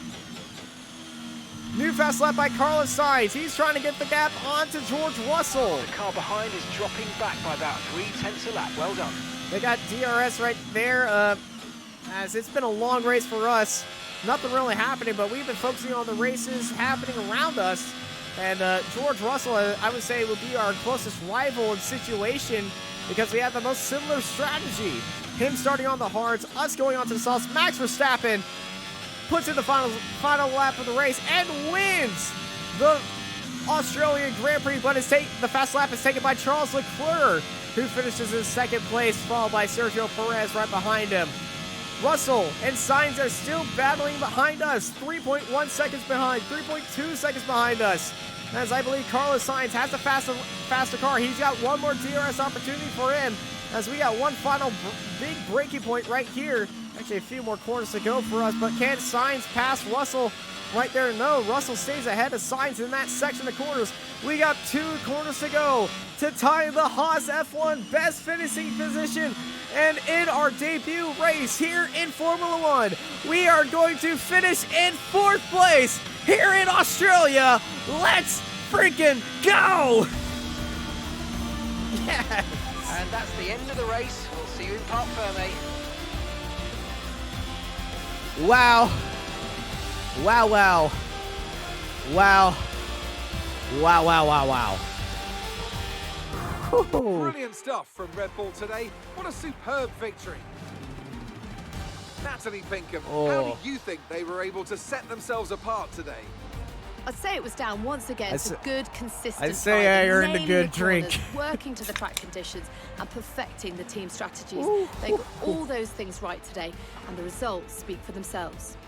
New fast lap by Carlos Sainz. He's trying to get the gap onto George Russell. The car behind is dropping back by about 3/10 a lap. Well done. They got DRS right there. As it's been a long race for us. Nothing really happening, but we've been focusing on the races happening around us. And George Russell, I would say, would be our closest rival in situation because we have the most similar strategy. Him starting on the hards, us going on to the softs. Max Verstappen puts in the final lap of the race and wins the Australian Grand Prix, but the fast lap is taken by Charles Leclerc, who finishes in 2nd place, followed by Sergio Perez right behind him. Russell and Sainz are still battling behind us, 3.1 seconds behind, 3.2 seconds behind us. As I believe Carlos Sainz has a faster car. He's got 1 more DRS opportunity for him, as we got 1 final big braking point right here. Actually, a few more corners to go for us, but can Sainz pass Russell right there? No, Russell stays ahead of Sainz in that section of corners. We got 2 corners to go to tie the Haas F1 best finishing position. And in our debut race here in Formula One, we are going to finish in 4th place here in Australia. Let's freaking go! Yes! And that's the end of the race. We'll see you in Parc Fermé. Wow. Wow, wow. Wow. Wow, wow, wow, wow. Brilliant stuff from Red Bull today. What a superb victory. Natalie Pinkham, how do you think they were able to set themselves apart today? I'd say it was down once again to good, consistent I'd say I driving, earned a nailing good the corners, drink. working to the track conditions and perfecting the team strategies. They got all those things right today, and the results speak for themselves.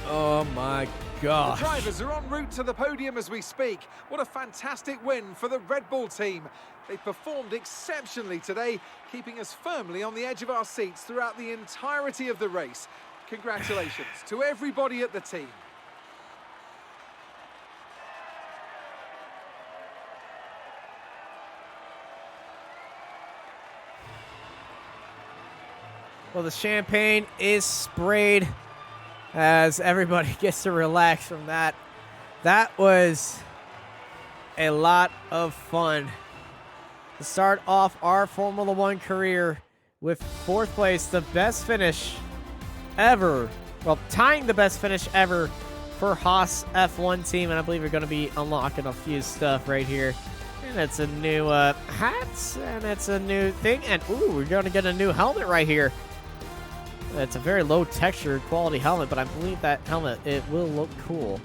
Oh my gosh. The drivers are en route to the podium as we speak. What a fantastic win for the Red Bull team. They performed exceptionally today, keeping us firmly on the edge of our seats throughout the entirety of the race. Congratulations to everybody at the team. Well, the champagne is sprayed as everybody gets to relax from that. That was a lot of fun to start off our Formula One career with 4th place, the best finish ever. Well, tying the best finish ever for Haas F1 team, and I believe we're going to be unlocking a few stuff right here. And it's a new hat, and it's a new thing, and ooh, we're going to get a new helmet right here. It's a very low texture quality helmet, but I believe that helmet, it will look cool.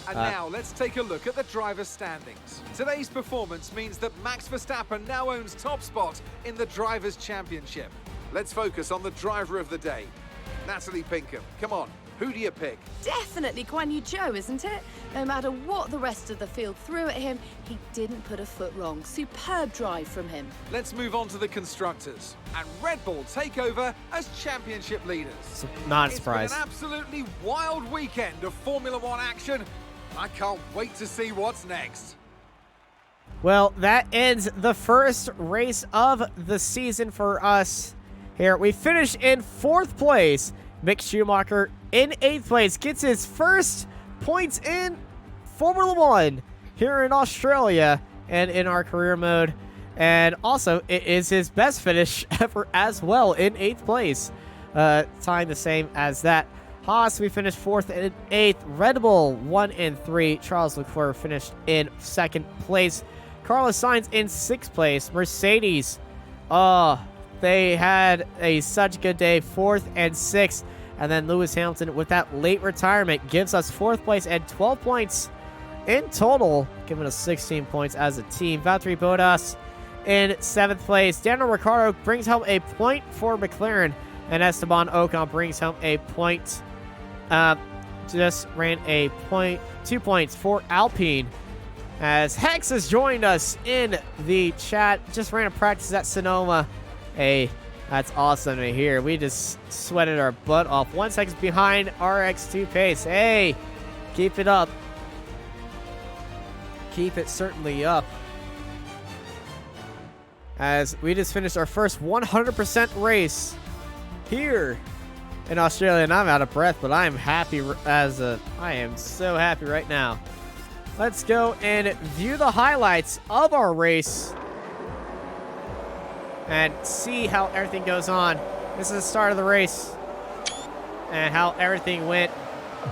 And now let's take a look at the driver's standings. Today's performance means that Max Verstappen now owns top spot in the Drivers' Championship. Let's focus on the driver of the day. Natalie Pinkham, come on, who do you pick? Definitely Guan Yu Zhou, isn't it? No matter what the rest of the field threw at him, he didn't put a foot wrong. Superb drive from him. Let's move on to the constructors. And Red Bull take over as championship leaders. So, not a surprise. It's been an absolutely wild weekend of Formula One action. I can't wait to see what's next. Well, that ends the first race of the season for us here. We finish in 4th place. Mick Schumacher in 8th place gets his first points in Formula One here in Australia and in our career mode. And also, it is his best finish ever as well in 8th place, tying the same as that. Haas, we finished 4th and 8th. Red Bull, 1 and 3. Charles Leclerc finished in 2nd place. Carlos Sainz in 6th place. Mercedes, they had such a good day, 4th and 6th. And then Lewis Hamilton, with that late retirement, gives us 4th place and 12 points in total, giving us 16 points as a team. Valtteri Bottas in 7th place. Daniel Ricciardo brings home a point for McLaren, and Esteban Ocon brings home a point. Just ran a point, 2 points for Alpine. As Hex has joined us in the chat, just ran a practice at Sonoma. Hey, that's awesome to hear. We just sweated our butt off. 1 second behind RX2 pace. Hey, keep it up. Keep it certainly up. As we just finished our first 100% race here in Australia, and I'm out of breath, but I am happy I am so happy right now. Let's go and view the highlights of our race and see how everything goes on. This is the start of the race and how everything went.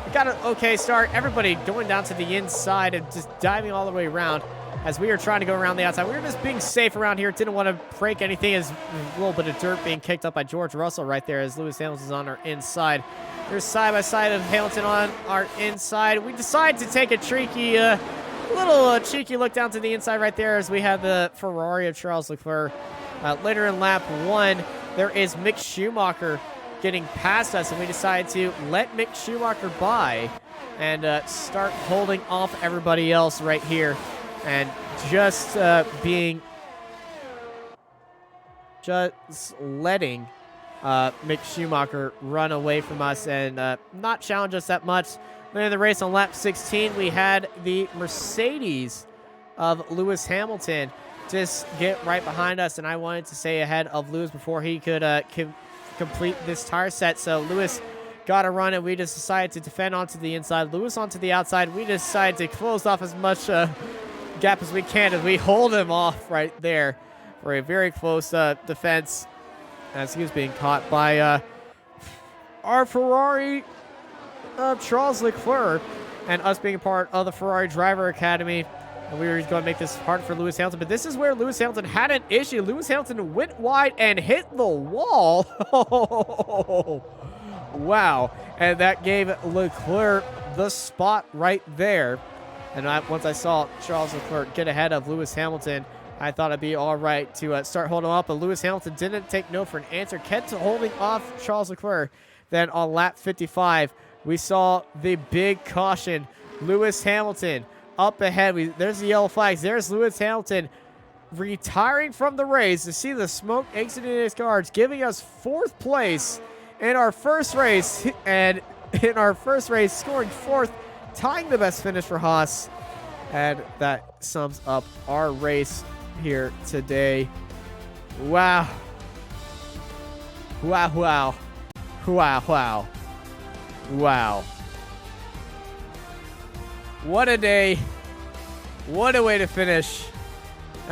We got an okay start. Everybody going down to the inside and just diving all the way around as we were trying to go around the outside. We were just being safe around here. Didn't want to break anything. As a little bit of dirt being kicked up by George Russell right there as Lewis Hamilton's on our inside. There's side by side of Hamilton on our inside. We decided to take a cheeky look down to the inside right there as we have the Ferrari of Charles Leclerc. Later in lap 1, there is Mick Schumacher getting past us, and we decided to let Mick Schumacher by and start holding off everybody else right here, and just letting Mick Schumacher run away from us and not challenge us that much. Later in the race on lap 16, we had the Mercedes of Lewis Hamilton just get right behind us, and I wanted to stay ahead of Lewis before he could complete this tire set. So Lewis got a run, and we just decided to defend onto the inside. Lewis onto the outside. We decided to close off as much gap as we can as we hold him off right there for a very close defense as he was being caught by our Ferrari Charles Leclerc, and us being a part of the Ferrari Driver Academy. And we were going to make this hard for Lewis Hamilton, but this is where Lewis Hamilton had an issue. Lewis Hamilton went wide and hit the wall. Wow. And that gave Leclerc the spot right there. And once I saw Charles Leclerc get ahead of Lewis Hamilton, I thought it'd be all right to start holding him up, but Lewis Hamilton didn't take no for an answer, kept holding off Charles Leclerc. Then on lap 55, we saw the big caution. Lewis Hamilton up ahead. There's the yellow flags. There's Lewis Hamilton retiring from the race. To see the smoke exiting his cars, giving us 4th place in our first race. And in our first race, scoring 4th, tying the best finish for Haas. And that sums up our race here today. Wow. Wow, wow. Wow, wow. Wow. What a day. What a way to finish.